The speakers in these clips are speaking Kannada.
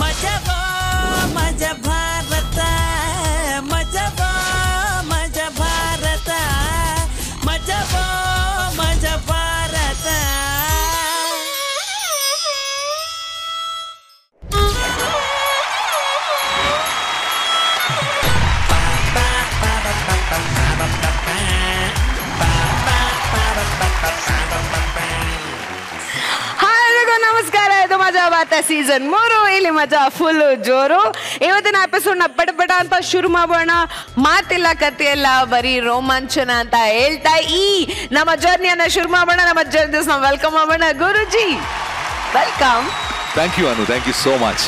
ಮಜಬೋ ಮಜ ಭಾರತ ಮಜಬೋ ಮಜ ಭಾರತ ಮಜಬೋ ಮಜ ಭಾರತ. ನಮಸ್ಕಾರ, ಇದು ಮಜಾ ಬಾತ ಸೀಸನ್ 3. ಇಲ್ಲಿ ಮಜಾ ಫುಲ್ ಜೋರು. ಇವತ್ತಿನ ಎಪಿಸೋಡ್ ನ ಪಟ ಅಂತ ಶುರು ಮಾಡೋಣ. ಮಾತಿಲ್ಲ ಕಥೆಯಲ್ಲ, ಬರೀ ರೋಮಾಂಚನ ಅಂತ ಹೇಳ್ತಾ ಈ ನಮ್ಮ ಜರ್ನಿಯನ್ನ ಶುರು ಮಾಡೋಣ. ನಮ್ಮ ಜರ್ನಿ ವೆಲ್ಕಮ್ ಮಾಡೋಣ. Guruji welcome. Thank you Anu, thank you so much.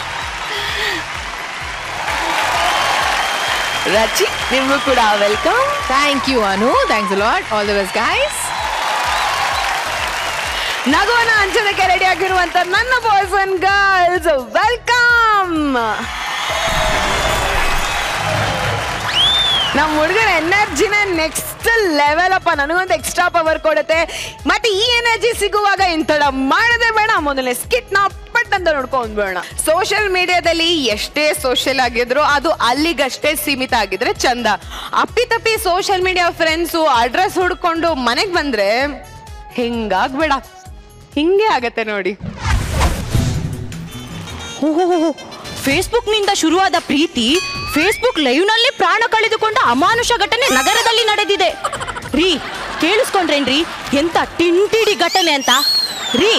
Rachi ನಿಮಗೂ ಕೂಡ welcome. Thank you Anu, thanks a lot. All the best guys. ನಗುವನ ಹಂಚೋದಕ್ಕೆ ರೆಡಿ ಆಗಿರುವಂತ ನನ್ನ ಬಾಯ್ಸ್ ಅಂಡ್ ಗರ್ಲ್ಸ್ ವೆಲ್ಕಮ್. ನಮ್ಮ ಹುಡುಗರ ಎನರ್ಜಿನ ನೆಕ್ಸ್ಟ್ ಲೆವೆಲ್ ಅಪ್ಪ. ನನಗೊಂದು ಎಕ್ಸ್ಟ್ರಾ ಪವರ್ ಕೊಡುತ್ತೆ. ಮತ್ತೆ ಈ ಎನರ್ಜಿ ಸಿಗುವಾಗ ಇಂಥಡ ಮಾಡದೆ ಬೇಡ. ಮೊದಲನೇ ಸ್ಕಿಟ್ ನ ಪಟ್ ಅಂತ ನೋಡ್ಕೊಂಡ್ ಬೇಡ. ಸೋಷಿಯಲ್ ಮೀಡಿಯಾದಲ್ಲಿ ಎಷ್ಟೇ ಸೋಷಿಯಲ್ ಆಗಿದ್ರು ಅದು ಅಲ್ಲಿಗಷ್ಟೇ ಸೀಮಿತ ಆಗಿದ್ರೆ ಚಂದ. ಅಪ್ಪಿತಪ್ಪಿ ಸೋಷಿಯಲ್ ಮೀಡಿಯಾ ಫ್ರೆಂಡ್ಸು ಅಡ್ರೆಸ್ ಹುಡ್ಕೊಂಡು ಮನೆಗ್ ಬಂದ್ರೆ ಹಿಂಗಾಗ್ಬೇಡ. ಹಿಂಗೆ ಆಗತ್ತೆ ನೋಡಿ. ಫೇಸ್ಬುಕ್ ನಿಂದ ಶುರುವಾದ ಪ್ರೀತಿ ಫೇಸ್ಬುಕ್ ಲೈವ್ ನಲ್ಲಿ ಪ್ರಾಣ ಕಳೆದುಕೊಂಡ ಅಮಾನುಷ ಘಟನೆ ನಗರದಲ್ಲಿ ನಡೆದಿದೆ. ರೀ ಕೇಳಿಸ್ಕೊಂಡ್ರೇನ್ರಿ ಎಂತ ಟಿಂಟಿಡಿ ಘಟನೆ ಅಂತ. ರೀ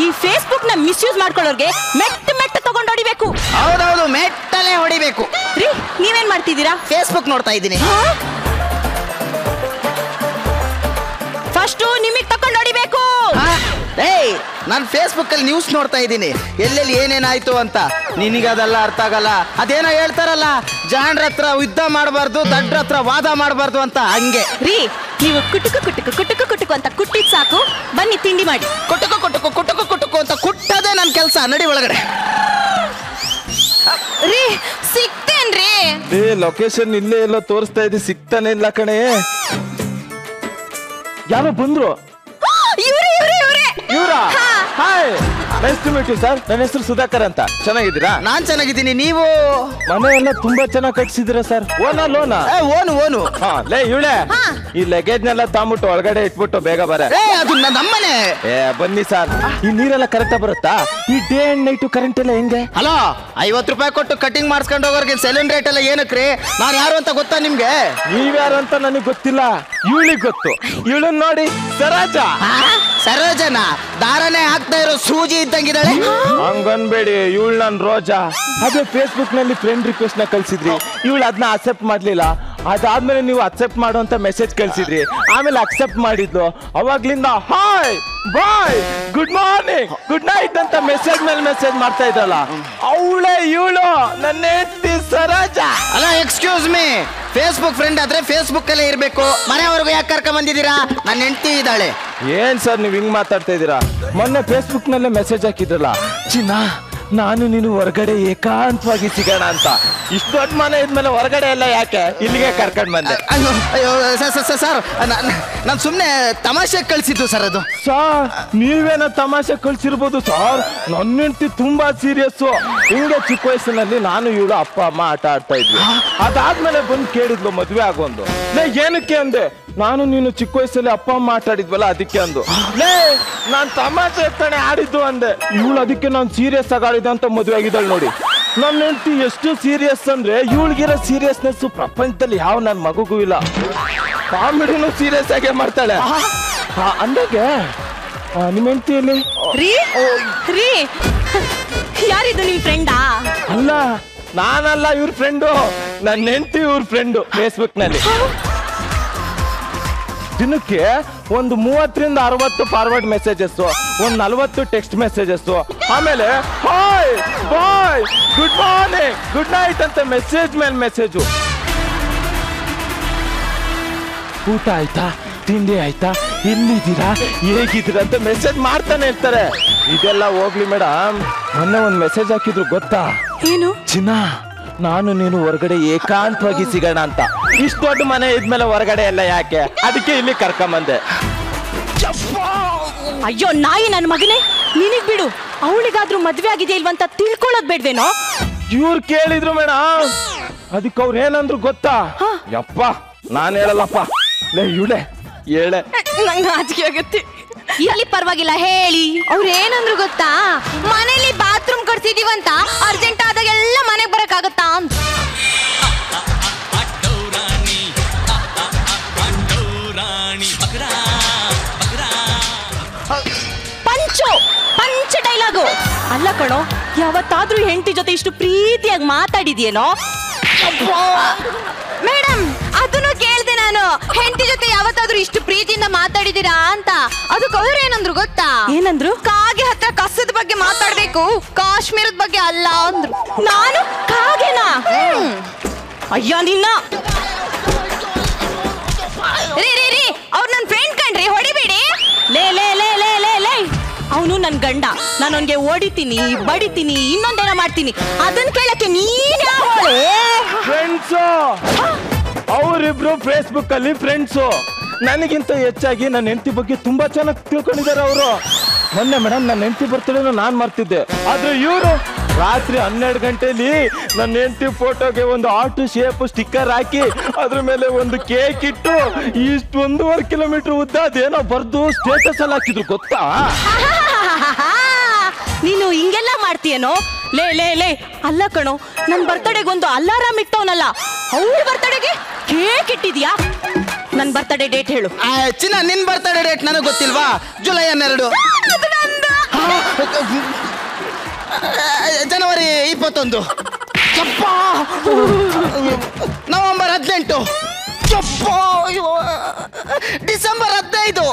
ಈ ಫೇಸ್ಬುಕ್ ನ ಮಿಸ್ಯೂಸ್ ಮಾಡ್ಕೊಳ್ಳೋರ್ಗೆ ಮೆಟ್ಟ ತಗೊಂಡು ಹೊಡಿಬೇಕು. ಹೌದೌದು, ಮೆಟ್ಟಲೆ ಹೊಡಿಬೇಕು. ರೀ ನೀವೇನ್ ಮಾಡ್ತಿದ್ದೀರಾ? ಫೇಸ್ಬುಕ್ ನೋಡ್ತಾ ಇದ್ದೀನಿ. ಫಸ್ಟ್ ನಿಮಗ್ ತಗೊಂಡು ಹೊಡಿಬೇಕು. ಏಯ್, ನಾನು ಫೇಸ್ಬುಕ್ ಅಲ್ಲಿ ನ್ಯೂಸ್ ನೋಡ್ತಾ ಇದ್ದೀನಿ, ಎಲ್ಲೆಲ್ಲಿ ಏನೇನಾಯ್ತು ಅಂತ. ನಿನಗದೆಲ್ಲ ಅರ್ಥ ಆಗಲ್ಲ. ಅದೇನೋ ಹೇಳ್ತಾರಲ್ಲ, ಜಾಣ್ರ ಹತ್ರ ಯುದ್ಧ ಮಾಡಬಾರ್ದು, ದಡ್ರ ಹತ್ರ ವಾದ ಮಾಡಬಾರ್ದು ಅಂತ. ಹಂಗೆ ರೀ ನೀವು ಕುಟುಕು ಅಂತ ಕುಟ್ಟಿದ್ ಸಾಕು. ಬನ್ನಿ ತಿಂಡಿ ಮಾಡಿ. ಕುಟುಕು ಅಂತ ಕುಟ್ಟದೇ ನನ್ನ ಕೆಲಸ. ನಡಿ ಒಳಗಡೆ. ರೀ ಸಿಕ್ತೇನ್ರಿ? ಲೊಕೇಶನ್ ಇಲ್ಲೇ ಎಲ್ಲೋ ತೋರಿಸ್ತಾ ಇದ್ದಿ, ಸಿಗ್ತಾನೆ ಇಲ್ಲ ಕಣೆ. ಯಾರೋ ಬಂದ್ರು. ಇವ್ರಾ? Hi, nice to meet you sir. ನನ್ನ ಹೆಸರು ಸುಧಾಕರ್ ಅಂತ. ಚೆನ್ನಾಗಿದ್ದೀರಾ? ನಾನ್ ಚೆನ್ನಾಗಿದ್ದೀನಿ. ನೀವು? ಮನೆ ಎಲ್ಲ ತುಂಬಾ ಚೆನ್ನಾಗಿ ಕಟ್ಸಿದ್ದೀರಾ ಸರ್. ಓನಾ ಲೋನಾ? ಓನು. ಹಾ, ಲೇ ಇವಳೆ, ಈ ಲಗೇಜ್ ನೆಲ್ಲ ತಾಂಬಿಟ್ಟು ಒಳಗಡೆ ಇಟ್ಬಿಟ್ಟು ಬೇಗ ಬರ. ಅದು ನಮ್ಮನೆ. ಬನ್ನಿ ಸರ್. ಈ ನೀರೆಲ್ಲ ಕರೆಕ್ಟ್ ಬರುತ್ತಾ? ಈ ಡೇ ಅಂಡ್ ನೈಟ್ ಕರೆಂಟ್ ಎಲ್ಲ ಹೆಂಗೆ? ಹಲೋ, 50 ರೂಪಾಯಿ ಕೊಟ್ಟು ಕಟಿಂಗ್ ಮಾಡಿಸ್ಕೊಂಡು ಹೋಗೋರ್ಗೆ ಸೆಲೂನ್ ರೇಟ್ ಎಲ್ಲ ಏನಕ್ರಿ? ನಾನು ಯಾರು ಅಂತ ಗೊತ್ತಾ ನಿಮ್ಗೆ? ನೀವ್ಯಾರು ಅಂತ ನನಗೆ ಗೊತ್ತಿಲ್ಲ, ಇವಳಿಗೆ ಗೊತ್ತು. ಇವಳನ್ನ ನೋಡಿ, ಸರೋಜನ ದಾರನೇ ಹಾಕ್ತಾ ಇರೋ ಸೂಜಿ ಇದ್ದಂಗಿದ್ದಾಳೆ. ಹಂಗನ್ಬೇಡಿ, ಇವಳು ನನ್ ರೋಜಾ. ಅದೇ ಫೇಸ್ಬುಕ್ ನಲ್ಲಿ ಫ್ರೆಂಡ್ ರಿಕ್ವೆಸ್ಟ್ ನ ಕಳ್ಸಿದ್ರಿ, ಇವಳು ಅದನ್ನ ಅಕ್ಸೆಪ್ಟ್ ಮಾಡ್ಲಿಲ್ಲ. ಅದಾದ್ಮೇಲೆ ನೀವು ಅಕ್ಸೆಪ್ಟ್ ಮಾಡುವಂತ ಮೆಸೇಜ್ ಕಳ್ಸಿದ್ರಿ, ಆಮೇಲೆ ಅಕ್ಸೆಪ್ಟ್ ಮಾಡಿದ್ಲು. ಅವಾಗ್ಲಿಂದ hi bye good morning good night ಅಂತ ಮೆಸೇಜ್ ಮೇಲೆ ಮೆಸೇಜ್ ಮಾಡ್ತಾ ಇದ್ದಲ್ಲ, ಅವಳೇ ಇವಳು ನನ್ನ ಹೆಂಡತಿ ಸರೋಜಾ. ಅಲ್ಲ, ಎಕ್ಸ್ಕ್ಯೂಸ್ ಮೀ, ಫೇಸ್ಬುಕ್ ಫ್ರೆಂಡ್ ಆದ್ರೆ ಫೇಸ್ಬುಕ್ ಅಲ್ಲೇ ಇರ್ಬೇಕು. ಮನೆವರೆಗೂ ಯಾಕೆ ಕರ್ಕೊಂಡ್ ಬಂದಿದ್ದೀರಾ? ನನ್ನ ಹೆಂಡತಿ ಇದ್ದಾಳೆ. ಏನ್ ಸರ್ ನೀವ್ ಹಿಂಗ್ ಮಾತಾಡ್ತಾ ಇದ್ದೀರಾ? ಮೊನ್ನೆ ಫೇಸ್ಬುಕ್ ನಲ್ಲೇ ಮೆಸೇಜ್ ಹಾಕಿದ್ರಲ್ಲ, ಚಿನ್ನ ನಾನು ನೀನು ಹೊರಗಡೆ ಏಕಾಂತವಾಗಿ ಸಿಗೋಣ ಅಂತ. ಇಷ್ಟು ದೊಡ್ಡ ಮನೆ ಇದ್ಮೇಲೆ ಹೊರಗಡೆ ಎಲ್ಲ ಯಾಕೆ, ಇಲ್ಲಿಗೆ ಕರ್ಕೊಂಡ್ ಬಂದೆ. ಅಯ್ಯೋ ಸರ್, ನಾನು ಸುಮ್ಮನೆ ತಮಾಷೆ ಕಳ್ಸಿದ್ದು ಸರ್. ಅದು ಸರ್ ನೀವೇನೋ ತಮಾಷೆ ಕಳ್ಸಿರ್ಬೋದು ಸರ್, ನನ್ನ ಹೆಂಡತಿ ತುಂಬಾ ಸೀರಿಯಸ್. ಹಿಂಗೆ ಚಿಕ್ಕ ವಯಸ್ಸಿನಲ್ಲಿ ನಾನು ಇವಳು ಅಪ್ಪ ಅಮ್ಮ ಆಟ ಆಡ್ತಾ ಇದ್ವಿ. ಅದಾದ್ಮೇಲೆ ಬಂದು ಕೇಳಿದ್ಲು ಮದ್ವೆ ಆಗೋಂದು. ಏನಕ್ಕೆ ಅಂದೆ, ನಾನು ನೀನು ಚಿಕ್ಕ ವಯಸ್ಸಲ್ಲಿ ಅಪ್ಪ ಅಮ್ಮ ಆಟಾಡಿದ್ವಲ್ಲ ಅದಕ್ಕೆ ಅಂದು. ನಾನ್ ತಮಾಷೆ ತಾನೆ ಆಡಿದ್ದು ಅಂದೆ. ಇವಳು ಅದಕ್ಕೆ ನಾನು ಸೀರಿಯಸ್ ಆಗಿ ಆಡಿದೆ ಅಂತ ಮದುವೆ ಆಗಿದ್ದಾಳೆ ನೋಡಿ. ನನ್ನ ಹೆಂಡತಿ ಎಷ್ಟು ಸೀರಿಯಸ್ ಅಂದ್ರೆ, ಇವಳಿಗಿರೋ ಸೀರಿಯಸ್ನೆಸ್ ಪ್ರಪಂಚದಲ್ಲಿ ಯಾವ ನನ್ನ ಮಗುಗೂ ಇಲ್ಲ. ಕಾಮಿಡಿನೂ ಸೀರಿಯಸ್ ಆಗೇ ಮಾಡ್ತಾಳೆ. ಅಂದಾಗೆ ನಿಮ್ಮ ಹೆಂಡತಿಯಲ್ಲಿ ರೀ ಯಾರಿದು ನಿಮ್ ಫ್ರೆಂಡಾ? ಅಲ್ಲ, ನಾನಲ್ಲ ಇವ್ರ ಫ್ರೆಂಡು, ನನ್ನ ಹೆಂಡತಿ ಇವ್ರ ಫ್ರೆಂಡು. ಫೇಸ್ಬುಕ್ ನಲ್ಲಿ ದಿನಕ್ಕೆ ಒಂದು 30 ರಿಂದ 60 ಫಾರ್ವರ್ಡ್ ಮೆಸೇಜಸ್, ಒಂದು 40 ಟೆಕ್ಸ್ಟ್ ಮೆಸೇಜಸ್, ಆಮೇಲೆ hi bye good morning good night ಅಂತ ಮೆಸೇಜ್ ಮೇಲೆ ಮೆಸೇಜು. ಊಟ ಆಯ್ತಾ, ತಿಂಡಿ ಆಯ್ತಾ, ಎಲ್ಲಿದ್ದೀರಾ, ಹೇಗಿದ್ದೀರಾ ಅಂತ ಮೆಸೇಜ್ ಮಾಡ್ತಾನೆ ಇರ್ತಾರೆ. ಇದೆಲ್ಲ ಹೋಗ್ಲಿ ಮೇಡಮ್, ಮೊನ್ನೆ ಒಂದು ಮೆಸೇಜ್ ಹಾಕಿದ್ರು ಗೊತ್ತಾ? ಏನು? ಚಿನ್ನ ನಾನು ನೀನು ಹೊರಗಡೆ ಏಕಾಂತವಾಗಿ ಸಿಗೋಣ ಅಂತ. ಇಷ್ಟು ದೊಡ್ಡ ಮನೆ ಇದ್ಮೇಲೆ ಹೊರಗಡೆ ಎಲ್ಲ ಯಾಕೆ, ಅದಕ್ಕೆ ಇಲ್ಲಿ ಕರ್ಕೊಂಬಂದೆ. ಅಯ್ಯೋ ನಾಯಿ ನನ್ನ ಮಗನೇ, ನಿನಗ್ ಬಿಡು. ಅವಳಿಗಾದ್ರೂ ಮದ್ವೆ ಆಗಿದೆ ಇಲ್ವಂತ ತಿಳ್ಕೊಳ್ಳೋದ್ ಬೇಡ್ವೇನೋ? ಇವ್ರು ಕೇಳಿದ್ರು ಮೇಡಮ್, ಅದಕ್ಕೆ ಅವ್ರು ಏನಂದ್ರು ಗೊತ್ತಾ? ಯಪ್ಪ ನಾನ್ ಹೇಳಲ್ಲಪ್ಪ, ಲೇ ಇವಳೆ ಹೇಳೆ. ನಂಗೆ ನಾಚಿಕೆ ಆಗತ್ತೆ. ಇಲ್ಲಿ ಪರವಾಗಿಲ್ಲ ಹೇಳಿ. ಅವ್ರು ಏನಂದ್ರು ಗೊತ್ತಾ, ಮನೇಲಿ ಬಾತ್ರೂಮ್ ಕಟ್ಸಿದೀವಂತ ಅರ್ಜೆಂಟ್ ಆದಾಗೆಲ್ಲ ಮನೆಗೆ ಬರಕ್ಕಾಗತ್ತಾ ಅಂತ. ಪಂಚ ಡೈಲಾಗು ಅಲ್ಲ ಕಣೋ. ಯಾವತ್ತಾದ್ರೂ ಹೆಂಡತಿ ಜೊತೆ ಇಷ್ಟು ಪ್ರೀತಿಯಾಗಿ ಮಾತಾಡಿದ್ಯೇನೋ? ಮೇಡಮ್ ಅದನ್ನು ಕೇಳ್ದೆ ನಾನು, ಹೆಂಡತಿ ಜೊತೆ ಯಾವತ್ತಾದ್ರೂ ಇಷ್ಟು ಪ್ರೀತಿಯಿಂದ ಮಾತಾಡಿದೀರಾ ಅಂತ. ಅದಕ್ಕೆ ಅವ್ರು ಏನಂದ್ರು ಗೊತ್ತಾ? ಏನಂದ್ರು? ಕಾಗೆ ಹತ್ರ ಕಸದ ಬಗ್ಗೆ ಮಾತಾಡ್ಬೇಕು, ಕಾಶ್ಮೀರದ ಬಗ್ಗೆ ಅಲ್ಲ ಅಂದ್ರು. ನಾನು ಕಾಗೆನಾ? ಅಯ್ಯ ನಿನ್ನ. ರೀ ಅವ್ರು ನನ್ನ ಫ್ರೆಂಡ್ ಕಣ್ರಿ, ಹೊಡಿಬೇಡಿ. ಲೇ ಲೇ ಲೇ ಲೇ ಲೇ ಲೇ ಅವನು ನನ್ ಗಂಡ. ನಾನು ಅವನ್ಗೆ ಹೊಡಿತೀನಿ, ಬಡಿತೀನಿ, ಇನ್ನೊಂದೇನೋ ಮಾಡ್ತೀನಿ. ಅದನ್ನ ಕೇಳಕ್ಕೆ ನೀನ್ ಯಾವಳೆ? ಫ್ರೆಂಡ್ಸು, ಅವರಿಬ್ರು ಫೇಸ್ಬುಕ್ ಅಲ್ಲಿ ಫ್ರೆಂಡ್ಸು. ನನಗಿಂತ ಹೆಚ್ಚಾಗಿ ನನ್ನ ಹೆಂಡತಿ ಬಗ್ಗೆ ತುಂಬಾ ಚೆನ್ನಾಗಿ ತಿಳ್ಕೊಂಡಿದ್ದಾರೆ ಅವರು. ಮೊನ್ನೆ ಮೇಡಮ್ ನನ್ನ ಹೆಂಡತಿ ಬರ್ತಡೇನು ನಾನ್ ಮರ್ತಿದ್ದೆ, ಆದ್ರೆ ಇವರು ರಾತ್ರಿ 12 ಗಂಟೆಲಿ ನನ್ನ ಹೆಂಡತಿ ಫೋಟೋಗೆ ಒಂದು ಆಟೋ ಶೇಪ್ ಸ್ಟಿಕ್ಕರ್ ಹಾಕಿ ಅದ್ರ ಮೇಲೆ ಒಂದು ಕೇಕ್ ಇಟ್ಟು ಇಷ್ಟು 1.5 ಕಿಲೋಮೀಟರ್ ಉದ್ದ ಅದೇನೋ ಬರ್ದು ಸ್ಟೇಟಸ್ ಅಲ್ಲಿ ಹಾಕಿದ್ರು ಗೊತ್ತಾ? ನೀನು ಹಿಂಗೆಲ್ಲ ಮಾಡ್ತೀಯೇನೋ? ಲೇ ಲೇ ಲೇ ಅಲ್ಲ ಕಣೋ, ನನ್ ಬರ್ತಡೆಗೆ ಒಂದು ಅಲಾರಾಮ್ ಇಟ್ಟವನಲ್ಲ, ಅವ್ರ ಬರ್ತಡೆಗೆ ಕೇಕ್ ಇಟ್ಟಿದ್ಯಾ? ನನ್ ಬರ್ತಡೆ ಡೇಟ್ ಹೇಳು. ಚಿನ್ನ, ನಿನ್ ಬರ್ತಡೇ ಡೇಟ್ ನನಗೆ ಗೊತ್ತಿಲ್ವಾ? ಜುಲೈ 12, ಜನವರಿ 21, ನವೆಂಬರ್ 18, ಡಿಸೆಂಬರ್ 15,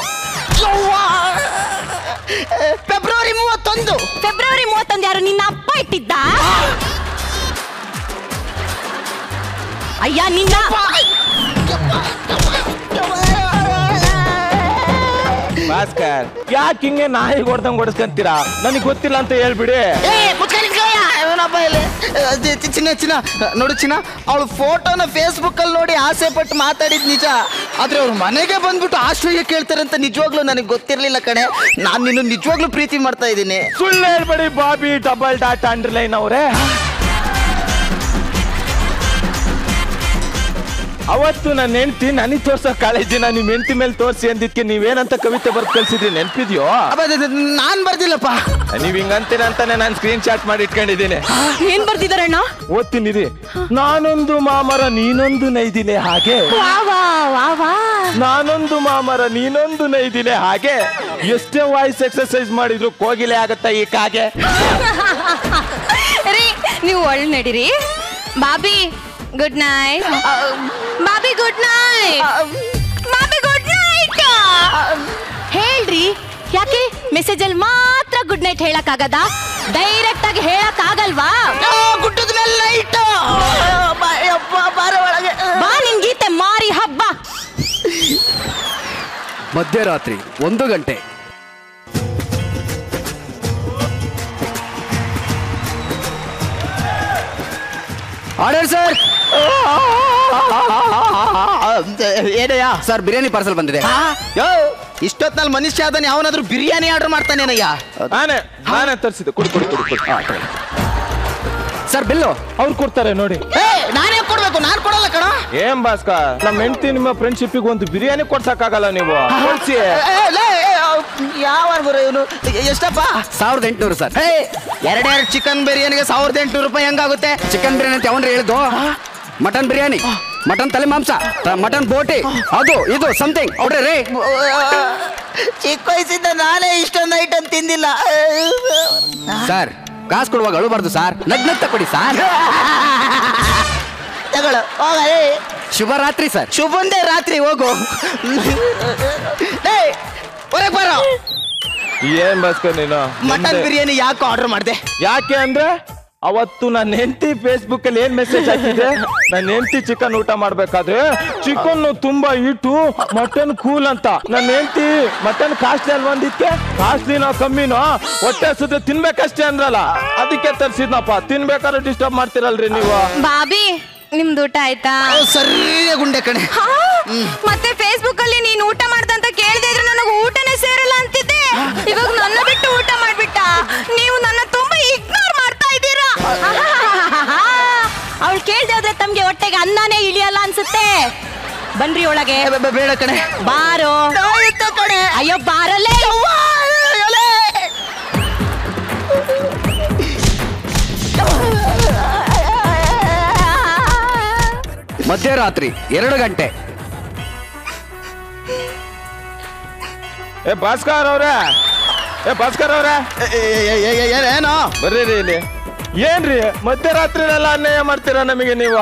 ಫೆಬ್ರವರಿ 31. ಫೆಬ್ರವರಿ 31 ಯಾರು ನಿನ್ನ ಅಪ್ಪ ಇಟ್ಟಿದ್ದ? ಅಯ್ಯ ನಿನ್ನ. ಭಾಸ್ಕರ್, ಯಾಕೆ ಹಿಂಗೆ ನಾಯಿ ಹೊಡ್ದಂಗ್ ಹೊಡೆಸ್ಕೊಂತೀರಾ? ನನಗೆ ಗೊತ್ತಿಲ್ಲ ಅಂತ ಹೇಳ್ಬಿಡಿ. ಚಿನ್ನ ನೋಡು ಚಿನ್ನ, ಅವಳು ಫೋಟೋನ ಫೇಸ್ಬುಕ್ ಅಲ್ಲಿ ನೋಡಿ ಆಸೆ ಪಟ್ಟು ಮಾತಾಡಿದ್ ನಿಜ, ಆದ್ರೆ ಅವ್ರ ಮನೆಗೆ ಬಂದ್ಬಿಟ್ಟು ಆಶ್ರಯ ಕೇಳ್ತಾರೆ ಅಂತ ನಿಜವಾಗ್ಲೂ ನನಗೆ ಗೊತ್ತಿರ್ಲಿಲ್ಲ ಕಣೆ. ನಾನು ನಿನ್ನ ನಿಜವಾಗ್ಲೂ ಪ್ರೀತಿ ಮಾಡ್ತಾ ಇದ್ದೀನಿ. ಸುಳ್ಳು ಹೇಳ್ಬೇಡಿ ಬಾಬಿ $_ಅಂಡರ್ಲೈನ್ ಅವರೇ. ಅವತ್ತು ನನ್ನ ಹೆಂಡತಿ ನನಗೆ ತೋರ್ಸೋ ಕಾಳಜಿನ ನಿಮ್ ಹೆಂಡತಿ ಮೇಲೆ ತೋರಿಸಿ ಅಂದಿದ್ಕೆ ನೀವೇನಂತ ಕವಿತೆ ಬರ್ದು ಕಳ್ಸಿದ್ರಿ ನೆನ್ಪಿದ್ಯೋ? ನಾನ್ ಬರ್ದಿಲ್ಲಪ್ಪ. ನೀವ್ ಹಿಂಗಂತೀರ ಅಂತಾನೆ ನಾನು ಸ್ಕ್ರೀನ್ ಶಾಟ್ ಮಾಡಿ ಇಟ್ಕೊಂಡಿದ್ದೀನಿ. ಏನ್ ಬರ್ದಿದಾರಣ್ಣ? ಓದ್ತೀನಿ ರೀ. ನಾನೊಂದು ಮಾಮರ ನೀನೊಂದು ನೈದಿಲೆ ಹಾಗೆ, ನಾನೊಂದು ಮಾಮರ ನೀನೊಂದು ನೈದಿಲೆ ಹಾಗೆ, ಎಷ್ಟೇ ವಾಯ್ಸ್ ಎಕ್ಸರ್ಸೈಸ್ ಮಾಡಿದ್ರು ಕೋಗಿಲೆ ಆಗತ್ತ ಈ ಕಾಗೆ. ರೀ ನೀವು ಒಳ್ಳೆ ನಡೀರಿ. Bobby good night. Bobby good night. Bobby good night. ಹೇಳ್ರಿ, ಯಾಕೆ ಮೆಸೇಜ್ ಅಲ್ಲಿ ಮಾತ್ರ ಗುಡ್ ನೈಟ್ ಹೇಳಕ್ ಆಗದ? ಡೈರೆಕ್ಟ್ ಆಗಿ ಹೇಳಕ್ ಆಗಲ್ವಾ? ಗುಡ್ಡದ ಮೇಲೆ ಲೈಟ್. ಬಾರ ಒಳಗೆ ಬಾ ನಿನ್ ಗೀತೆ ಮಾರಿ ಹಬ್ಬ. ಮಧ್ಯರಾತ್ರಿ 1 ಗಂಟೆ. Order sir. ಏನಯ್ಯ? ಸರ್ ಬಿರಿಯಾನಿ ಪಾರ್ಸಲ್ ಬಂದಿದೆ. ಇಷ್ಟೊತ್ನಲ್ಲಿ ಮನುಷ್ಯ ಅದನ್ನ ಯಾವನಾದ್ರೂ ಬಿರಿಯಾನಿ ಆರ್ಡರ್ ಮಾಡ್ತಾನೇನಯ್ಯ? ನಾನೇ ತರಿಸಿದೆ. ಕೊಡಿ. ಸರ್ ಬಿಲ್ಲು ಅವ್ರು ಕೊಡ್ತಾರೆ ನೋಡಿ. ನಾನೇ ಕೊಡ್ಬೇಕು? ನಾನ್ ಕೊಡಲ್ಲ ಕಣ. ಏನ್ ಭಾಸ್ಕರ್, ನಮ್ಮ ಹೆಂಡತಿ ನಿಮ್ಮ ಫ್ರೆಂಡ್ಶಿಪ್ಗೆ ಒಂದು ಬಿರಿಯಾನಿ ಕೊಡ್ಸಕ್ಕಾಗಲ್ಲ ನೀವು? ಕೊಡ್ಸಿ. ಯಾವ ಇವನು? ಎಷ್ಟಪ್ಪ? 1800 ಸರ್. ಎರಡೆರಡು ಚಿಕನ್ ಬಿರಿಯಾನಿಗೆ 1800 ರೂಪಾಯಿ ಹೆಂಗಾಗುತ್ತೆ? ಚಿಕನ್ ಬಿರಿಯಾನಿ ಅಂತ ಅವನು ಹೇಳಿದ್ದು. ಮಟನ್ ಬಿರಿಯಾನಿ, ಮಟನ್ ತಲೆ ಮಾಂಸ, ಮಟನ್ ಬೋಟಿ, ಅದು ಇದು ಸಮಥಿಂಗ್ ನೋಡ್ರಿ ರೀ. ಚಿಕ್ಕ ವಯಸ್ಸಿಂದ ನಾನೇ ಇಷ್ಟೊಂದು ಐಟಮ್ ತಿಂದಿಲ್ಲ ಸರ್. ಕಾಸು ಕೊಡುವಾಗ ಅಳಬಾರ್ದು ಸರ್, ನಗ್ನತ್ತ ಕೊಡಿ ಸರ್. ತಗೊಳ್ಳು. ಶುಭರಾತ್ರಿ ಸರ್. ಶುಭಂದೇ ರಾತ್ರಿ. ಹೋಗು. ಹೊರಗೆ ಬರೋ. ಏನ್ ಭಾಸ್ಕರ್ ನೀನು ಮಟನ್ ಬಿರಿಯಾನಿ ಯಾಕೆ ಆರ್ಡರ್ ಮಾಡಿದೆ? ಯಾಕೆ ಅಂದ್ರೆ ಅವತ್ತು ನನ್ನ ಹೆಂಡತಿ ಫೇಸ್ಬುಕ್ ಅಲ್ಲಿ ಏನ್ ಮೆಸೇಜ್ ಹಾಕಿದೆ, ನನ್ನ ಹೆಂಡತಿ ಚಿಕನ್ ಊಟ ಮಾಡ್ಬೇಕಾದ್ರೆ ಚಿಕನ್ ತುಂಬಾ ಇಟ್ಟು ಮಟನ್ ಕೂಲ್ ಅಂತ. ನನ್ನ ಹೆಂಡತಿ ಮಟನ್ ಕಾಸ್ಟ್ಲಿ ಅಲ್ವಾ ಅಂದಿದ್ಕೆ, ಕಾಸ್ಟ್ಲಿನೋ ಕಮ್ಮಿನೋ ಹೊಟ್ಟೆ ಹಸಿದ್ರೆ ತಿನ್ಬೇಕಷ್ಟೇ ಅಂದ್ರಲ್ಲ, ಅದಕ್ಕೆ ತರ್ಸಿದ್ನಪ್ಪ. ತಿನ್ಬೇಕಾದ್ರೆ ಡಿಸ್ಟರ್ಬ್ ಮಾಡ್ತಿರಲ್ರಿ ನೀವು. ಬಾಬಿ ನಿಮ್ದು ಊಟ ಆಯ್ತಾ? ಸರಿಯ ಗುಂಡೆ ಕಣೆ. ಮತ್ತೆ ಫೇಸ್ಬುಕ್ ಅಲ್ಲಿ ನೀನ್ ಊಟ ಮಾಡ್ದಂತ ಕೇಳ್ದೆ ಇದ್ರೆ ನನಗೆ ಊಟನೇ ಸೇರಲ್ಲ ಅಂತಿದ್ದೆ. ಇವಾಗ ನನ್ನ ಬಿಟ್ಟು ಊಟ ಮಾಡ್ಬಿಟ್ಟ. ನೀವು ನನ್ನ ತುಂಬಾ ಇಗ್ನೋರ್ ಮಾಡ್ತಾ ಇದ್ದೀರಾ. ಅವಳು ಕೇಳ್ದೆ ಹೋದ್ರೆ ತಮ್ಗೆ ಹೊಟ್ಟೆಗೆ ಅನ್ನನೇ ಇಳಿಯಲ್ಲ ಅನ್ಸುತ್ತೆ. ಬನ್ರಿ ಒಳಗೆ. ಬೇಡ ಕಣೆ. ಬಾರೋ. ಕಣೆ. ಅಯ್ಯೋ ಬಾರಲ್ಲೇ. ಮಧ್ಯರಾತ್ರಿ 2 ಗಂಟೆ. ಭಾಸ್ಕರ್ ಅವ್ರೆ, ಭಾಸ್ಕರ್ ಅವ್ರೆ, ಏನೋ ಬರ್ರಿ ಇಲ್ಲಿ. ಏನ್ರಿ ಮಧ್ಯರಾತ್ರಿನೆಲ್ಲ ಅನ್ಯಾಯ ಮಾಡ್ತೀರಾ ನಮಗೆ ನೀವು?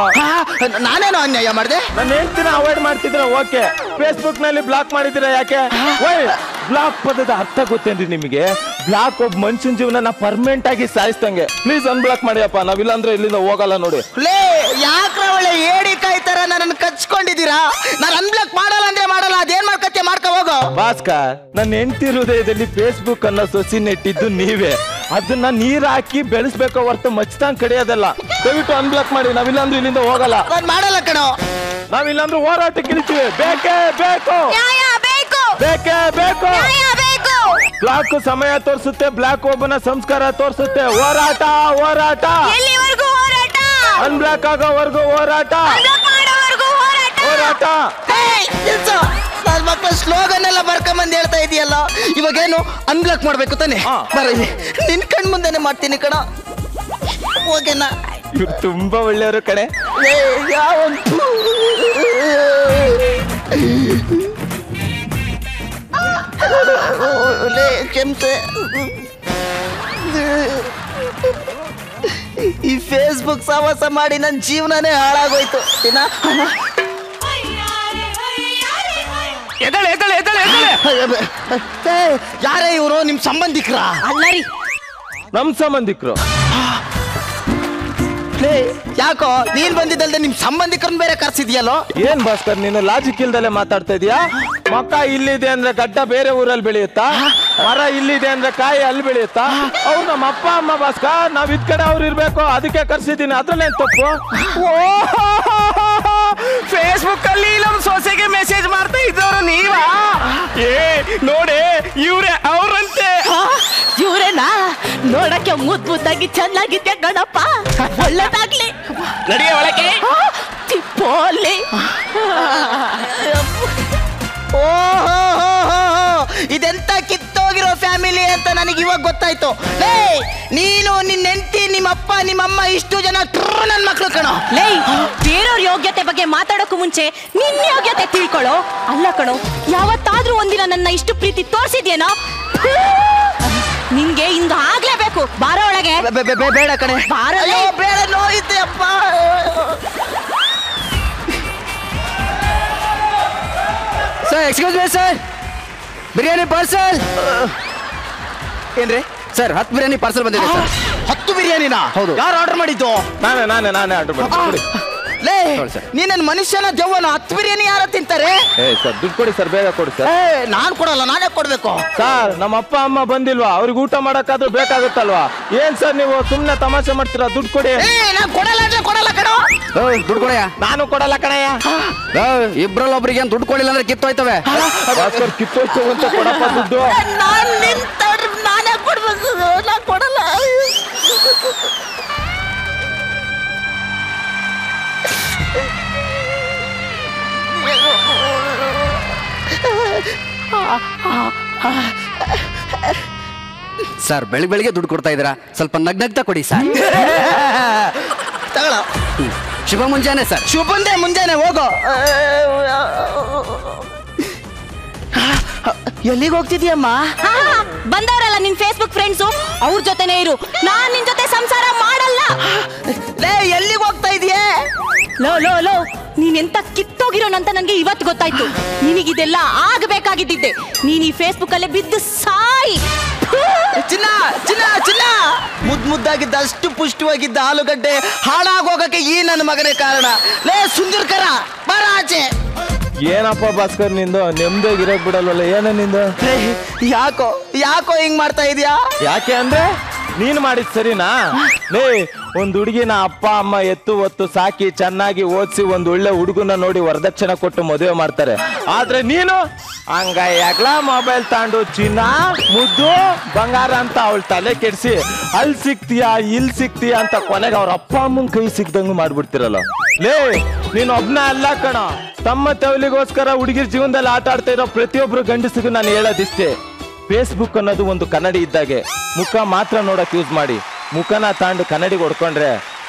ನಾನೇನೋ ಅನ್ಯಾಯ ಮಾಡಿದೆ? ನನ್ನ ಹೆಂಡ್ತಿನ ಅವಾಯ್ಡ್ ಮಾಡ್ತಿದ್ರ ಓಕೆ, ಫೇಸ್ಬುಕ್ ನಲ್ಲಿ ಬ್ಲಾಕ್ ಮಾಡಿದಿರ ಯಾಕೆ? ಬ್ಲಾಕ್ ಪದದ ಅರ್ಥ ಗೊತ್ತೇನ್ರಿ ನಿಮಗೆ? ಬ್ಲಾಕ್ ಒಬ್ಬ ಮನುಷ್ಯನ ಜೀವನ ಪರ್ಮನೆಂಟ್ ಆಗಿ ಸಾಯಿಸ್ತಂಗೆ. ಪ್ಲೀಸ್ ಅನ್ಬ್ಲಾಕ್ ಮಾಡಿಯಪ್ಪ, ನಾವಿಲ್ಲಾಂದ್ರೆ ಇಲ್ಲಿಂದ ಹೋಗಲ್ಲ ನೋಡಿ. ಲೇ ಯಾಕ್ರ ಒಳ್ಳೆ ಏಡಿ ಕಾಯಿ ತರ ನನ್ನನ್ನು ಕಚ್ಕೊಂಡಿದ್ದೀರಾ? ನಾನು ಅನ್ಬ್ಲಾಕ್ ಮಾಡಲ್ಲ ಅಂದ್ರೆ ಮಾಡಲ್ಲ, ಅದೇನ್ ಮಾಡ್ಕತ್ತೆ ಮಾಡ್ಕೊ ಹೋಗೋ. ಭಾಸ್ಕರ್, ನನ್ನ ಹೆಂಡತಿ ಹೃದಯದಲ್ಲಿ ಫೇಸ್ಬುಕ್ ಅನ್ನೋ ಸೊಸಿ ನೆಟ್ಟಿದ್ದು ನೀವೇ. ಅದನ್ನ ನೀರ್ ಹಾಕಿ ಬೆಳೆಸ್ಬೇಕೋ ಹೊರತು ಮಚ್ತಾಂಗ್ ಕಡಿಯೋದಲ್ಲ. ದಯವಿಟ್ಟು ಅನ್ಬ್ಲಾಕ್ ಮಾಡಿ, ನಾವಿಲ್ಲಾಂದ್ರೆ ಇಲ್ಲಿಂದ ಹೋಗಲ್ಲ. ನಾನು ಮಾಡಲ್ಲ ಕಣೋ. ನಾವಿಲ್ಲಾಂದ್ರೆ ಹೋರಾಟಕ್ಕೆ ಇಳಿತೀವಿ. ಬೇಕೇ ಬೇಕು, ಬೇಕೇ ಬೇಕು. ಬ್ಲಾಕ್ ಸಮಯ ತೋರಿಸುತ್ತೆ, ಬ್ಲಾಕ್ ಒಬ್ಬನ ಸಂಸ್ಕಾರ ತೋರಿಸುತ್ತೆ. ಹೋರಾಟ ಹೋರಾಟ, ಅನ್ಬ್ಲಾಕ್ ಆಗೋವರೆಗೂ ಹೋರಾಟ ಹೋರಾಟ. ನನ್ನ ಮಕ್ಕಳ ಸ್ಲೋಗನ್ ಎಲ್ಲ ಬರ್ಕೊಂಬಂದು ಹೇಳ್ತಾ ಇದೆಯಲ್ಲ, ಇವಾಗೇನು ಅನ್ಬ್ಲಾಕ್ ಮಾಡ್ಬೇಕು ತಾನೆ? ಬರ ಇಲ್ಲಿ, ನಿನ್ ಕಣ್ ಮುಂದೆನೆ ಮಾಡ್ತೀನಿ ಕಣ. ಓಕೆನಾ? ಇವ್ರು ತುಂಬಾ ಒಳ್ಳೆಯವರು ಕಣೆ. ಕೆಂಪೆ, ಈ ಫೇಸ್ಬುಕ್ ಸಹವಾಸ ಮಾಡಿ ನನ್ನ ಜೀವನನೇ ಹಾಳಾಗೋಯ್ತು. ಯಾರೇ ಇವರು? ನಿಮ್ ಸಂಬಂಧಿಕರ? ಅಲ್ಲ ರೀ, ನಮ್ ಸಂಬಂಧಿಕರು. ಯಾಕೋ ನೀನ್ ಬಂದಿದ್ದಲ್ದೆ ನಿಮ್ ಸಂಬಂಧಿಕರನ್ನ ಬೇರೆ ಕರ್ಸಿದ್ಯಲ್ಲೋ? ಏನ್ ಭಾಸ್ಕರ್, ನೀನು ಲಾಜಿಕ್ ಇಲ್ದಲೆ ಮಾತಾಡ್ತಾ ಇದೀಯಾ? ಮಕ್ಕ ಇಲ್ಲಿದೆ ಅಂದ್ರೆ ಗಡ್ಡ ಬೇರೆ ಊರಲ್ಲಿ ಬೆಳೆಯುತ್ತಾ? ಮರ ಇಲ್ಲಿದೆ ಅಂದ್ರೆ ಕಾಯಿ ಅಲ್ಲಿ ಬೆಳೆಯುತ್ತಾ? ಅವ್ರು ನಮ್ಮ ಅಪ್ಪ ಅಮ್ಮ ಭಾಸ್ಕರ್, ನಾವ್ ಇದ್ ಕಡೆ ಅವ್ರು ಇರ್ಬೇಕು, ಅದಕ್ಕೆ ಕರ್ಸಿದೀನಿ. ಅದ್ರಲ್ಲೇನ್ ತಪ್ಪು? ಫೇಸ್ಬುಕ್ ಅಲ್ಲಿ ನಮ್ ಸೊಸೆಗೆ ಮೆಸೇಜ್ ಮಾಡ್ತಾ ಇದ್ದವ್ರು ನೀವಾ? ನೋಡಿ ಇವ್ರೆ ಅವ್ರಂತೆ. ಇವ್ರೇನಾ? ನೋಡಕ್ಕೆ ಮುದ್ ಮುದ್ದಾಗಿ ಚೆನ್ನಾಗಿದ್ದೆ ಗಣಪ, ಒಳ್ಳೇದಾಗ್ಲಿ. ನಡಿಯ ಒಳಗೆ. ತಿಪ್ಪೋಲಿ. ಓಹೋ, ಇದೆಂತ ಕಿತ್ತೋಗಿರೋ ಫ್ಯಾಮಿಲಿ ಅಂತ ನನಗೆ ಇವಾಗ ಗೊತ್ತಾಯ್ತು. ನೀನು, ನಿನ್ನ ಹೆಂಡತಿ, ನಿಮ್ಮಪ್ಪ, ನಿಮ್ಮಮ್ಮ, ಇಷ್ಟು ಜನ ನನ್ ಮಕ್ಳು ಕಣೋ. ಲೇ, ಬೇರೆಯವ್ರ ಯೋಗ್ಯತೆ ಬಗ್ಗೆ ಮಾತಾಡೋಕು ಮುಂಚೆ ನಿನ್ನ ಯೋಗ್ಯತೆ ತಿಳ್ಕೊಳ್ಳೋ. ಅಲ್ಲ ಕಣೋ, ಯಾವತ್ತಾದ್ರೂ ಒಂದಿನ ನನ್ನ ಇಷ್ಟು ಪ್ರೀತಿ ತೋರ್ಸಿದ್ಯೇನೋ? ನಿಂಗೆ ಹಿಂಗ ಆಗ್ಲೇಬೇಕು. ಬಾರ ಒಳಗೆ. ಬೇಡ ಕಣೆ. ಬಾರಲೇ. ಬೇಡ, ನೋಯಿತ್ತೆ ಅಪ್ಪ. Sir excuse me sir, biryani parcel. ಏನ್ರಿ ಸರ್ 10 ಬಿರಿಯಾನಿ ಪಾರ್ಸಲ್ ಬಂದಿದೆ ಸರ್. 10 ಬಿರಿಯಾನಿನಾ? ಹೌದು. ಯಾರು ಆರ್ಡರ್ ಮಾಡಿದ್ದು? ನಾನೇ ಆರ್ಡರ್ ಮಾಡಿ. ಲೇ, ನೋಡಿ ಸರ್. ನೀ ನನ್ನ ಮನುಷ್ಯನ ದೆವ್ವನ. 10 ಬಿರಿಯಾನಿ ಯಾರ ತಿಂತಾರೆ? ಸರ್ ದುಡ್ಡು ಕೊಡಿ ಸರ್, ಬೇಗ ಕೊಡಿ ಸರ್. ನಾನ್ ಕೊಡಲ್ಲ, ನಾನೇ ಕೊಡ್ಬೇಕು. ಸರ್ ನಮ್ಮ ಅಪ್ಪ ಅಮ್ಮ ಬಂದಿಲ್ವಾ? ಅವ್ರಿಗೆ ಊಟ ಮಾಡಕ್ಕಾದ್ರೂ ಬೇಕಾಗುತ್ತಲ್ವಾ? ಏನ್ ಸರ್ ನೀವು ಸುಮ್ನೆ ತಮಾಷೆ ಮಾಡ್ತೀರಾ? ದುಡ್ಡು ಕೊಡಿ. ನಾನ್ ಕೊಡಲ್ಲ ಅಂದ್ರೆ ಕೊಡಲ್ಲ ಕಣೋ. ದುಡ್ಡು ಕೊಡಯ್ಯ. ನಾನು ಕೊಡಲ್ಲ ಕಣಯ್ಯ. ಇಬ್ರಲ್ಲೊಬ್ರಿಗೆ ಏನ್ ದುಡ್ಡು ಕೊಡಿಲ್ಲ ಅಂದ್ರೆ ಕಿತ್ತೋಯ್ತವೆ. ಭಾಸ್ಕರ್ ಕಿತ್ತೋಯ್ತು ಅಂತ ಕೊಡಪ್ಪ ದುಡ್ಡು. ನಾನ್ ನಿಂತಡ್ರಿ, ನಾನೇ ಕೊಡ್ಬೇಕು. ನಾ ಕೊಡಲ್ಲ. ಸರ್ ಬೆಳಿಗ್ಗೆ ದುಡ್ಡು ಕೊಡ್ತಾ ಇದ್ದೀರಾ, ಸ್ವಲ್ಪ ನಗ್ನಗ್ತಾ ಕೊಡಿ ಸರ್. ತಗೊಳ. ಶುಭ ಮುಂಜಾನೆ ಸರ್. ಶುಭಂದೇ ಮುಂಜಾನೆ. ಹೋಗೋ. ಎಲ್ಲಿಗೆ ಹೋಗ್ತಿದ್ಯಮ್ಮ? ಬಂದವರಲ್ಲ ನಿನ್ ಫೇಸ್ಬುಕ್ ಫ್ರೆಂಡ್ಸು, ಅವ್ರ ಜೊತೆನೇ ಇರು. ನಾನ್ ನಿನ್ ಜೊತೆ ಸಂಸಾರ ಮಾಡಲ್ಲ. ಲೇ, ಎಲ್ಲಿಗೆ ಹೋಗ್ತಾ ಇದೀಯ? ಲೋ ನೀನೆಂತ ಕಿತ್ತೋಗಿರೋನಂತ ನನ್ಗೆ ಇವತ್ತು ಗೊತ್ತಾಯ್ತು. ನಿನಗಿದೆಲ್ಲ ಆಗಬೇಕಾಗಿದ್ದಿದ್ದೆ. ನೀನ್ ಈ ಫೇಸ್ಬುಕ್ ಅಲ್ಲೇ ಬಿದ್ದು ಸಾಯಿ. ಚಿನ್ನ ಚಿನ್ನ ಚಿನ್ನ, ಮುದ್ದಾಗಿದ್ದ ಅಷ್ಟು ಪುಷ್ಟವಾಗಿದ್ದ ಆಲೂಗಡ್ಡೆ ಹಾಳಾಗೋಗಕ್ಕೆ ಈ ನನ್ನ ಮಗನೇ ಕಾರಣ. ಲೇ ಸುಂದರ್ಕರ, ಬರ ಆಚೆ. ಏನಪ್ಪ ಭಾಸ್ಕರ್ ನಿಂದು ನೆಮ್ಮದಿಯಾಗಿ ಇರಕ್ ಬಿಡಲ್ವಲ್ಲ? ಏನ ನಿಂದು? ಯಾಕೋ ಹಿಂಗ್ ಮಾಡ್ತಾ ಇದೀಯಾ? ಯಾಕೆ ಅಂದ್ರೆ ನೀನ್ ಮಾಡಿದ್ ಸರಿನಾ? ಲೇ, ಒಂದ್ ಹುಡುಗಿನ ಅಪ್ಪ ಅಮ್ಮ ಎತ್ತು ಒತ್ತು ಸಾಕಿ ಚೆನ್ನಾಗಿ ಓದಿಸಿ ಒಂದ್ ಒಳ್ಳೆ ಹುಡುಗನ ನೋಡಿ ವರದಕ್ಷಿಣೆ ಕೊಟ್ಟು ಮದುವೆ ಮಾಡ್ತಾರೆ. ಆದ್ರೆ ನೀನು ಹಂಗ ಎಗ್ಲ ಮೊಬೈಲ್ ತಾಂಡು ಚಿನ್ನ ಮುದ್ದು ಬಂಗಾರ ಅಂತ ಅವಳ ತಲೆ ಕೆಡ್ಸಿ ಅಲ್ಲಿ ಸಿಕ್ತೀಯಾ ಇಲ್ಲಿ ಸಿಕ್ತೀಯಾ ಅಂತ ಕೊನೆಗೆ ಅವ್ರ ಅಪ್ಪ ಅಮ್ಮನ ಕೈ ಸಿಕ್ದಂಗ ಮಾಡ್ಬಿಡ್ತಿರಲ್ಲ. ಲೇ, ನೀನ್ ಒಬ್ನ ಅಲ್ಲ ಕಣ, ತಮ್ಮ ತವಲಿಗೋಸ್ಕರ ಹುಡುಗಿರ್ ಜೀವನದಲ್ಲಿ ಆಟ ಆಡ್ತಾ ಇರೋ ಪ್ರತಿಯೊಬ್ರು ಗಂಡಸಿಗೂ ನಾನು ಹೇಳೋದಿಷ್ಟೇ, ಫೇಸ್ಬುಕ್ ಅನ್ನೋದು ಒಂದು ಕನ್ನಡಿ ಇದ್ದಾಗೆ. ಮುಖ ಮಾತ್ರ ನೋಡಕ್ ಯೂಸ್ ಮಾಡಿ, ಮುಖನ ತಾಂಡು ಕನ್ನಡಿಗೆ ಹೊಡ್ಕೊಂಡ್ರೆ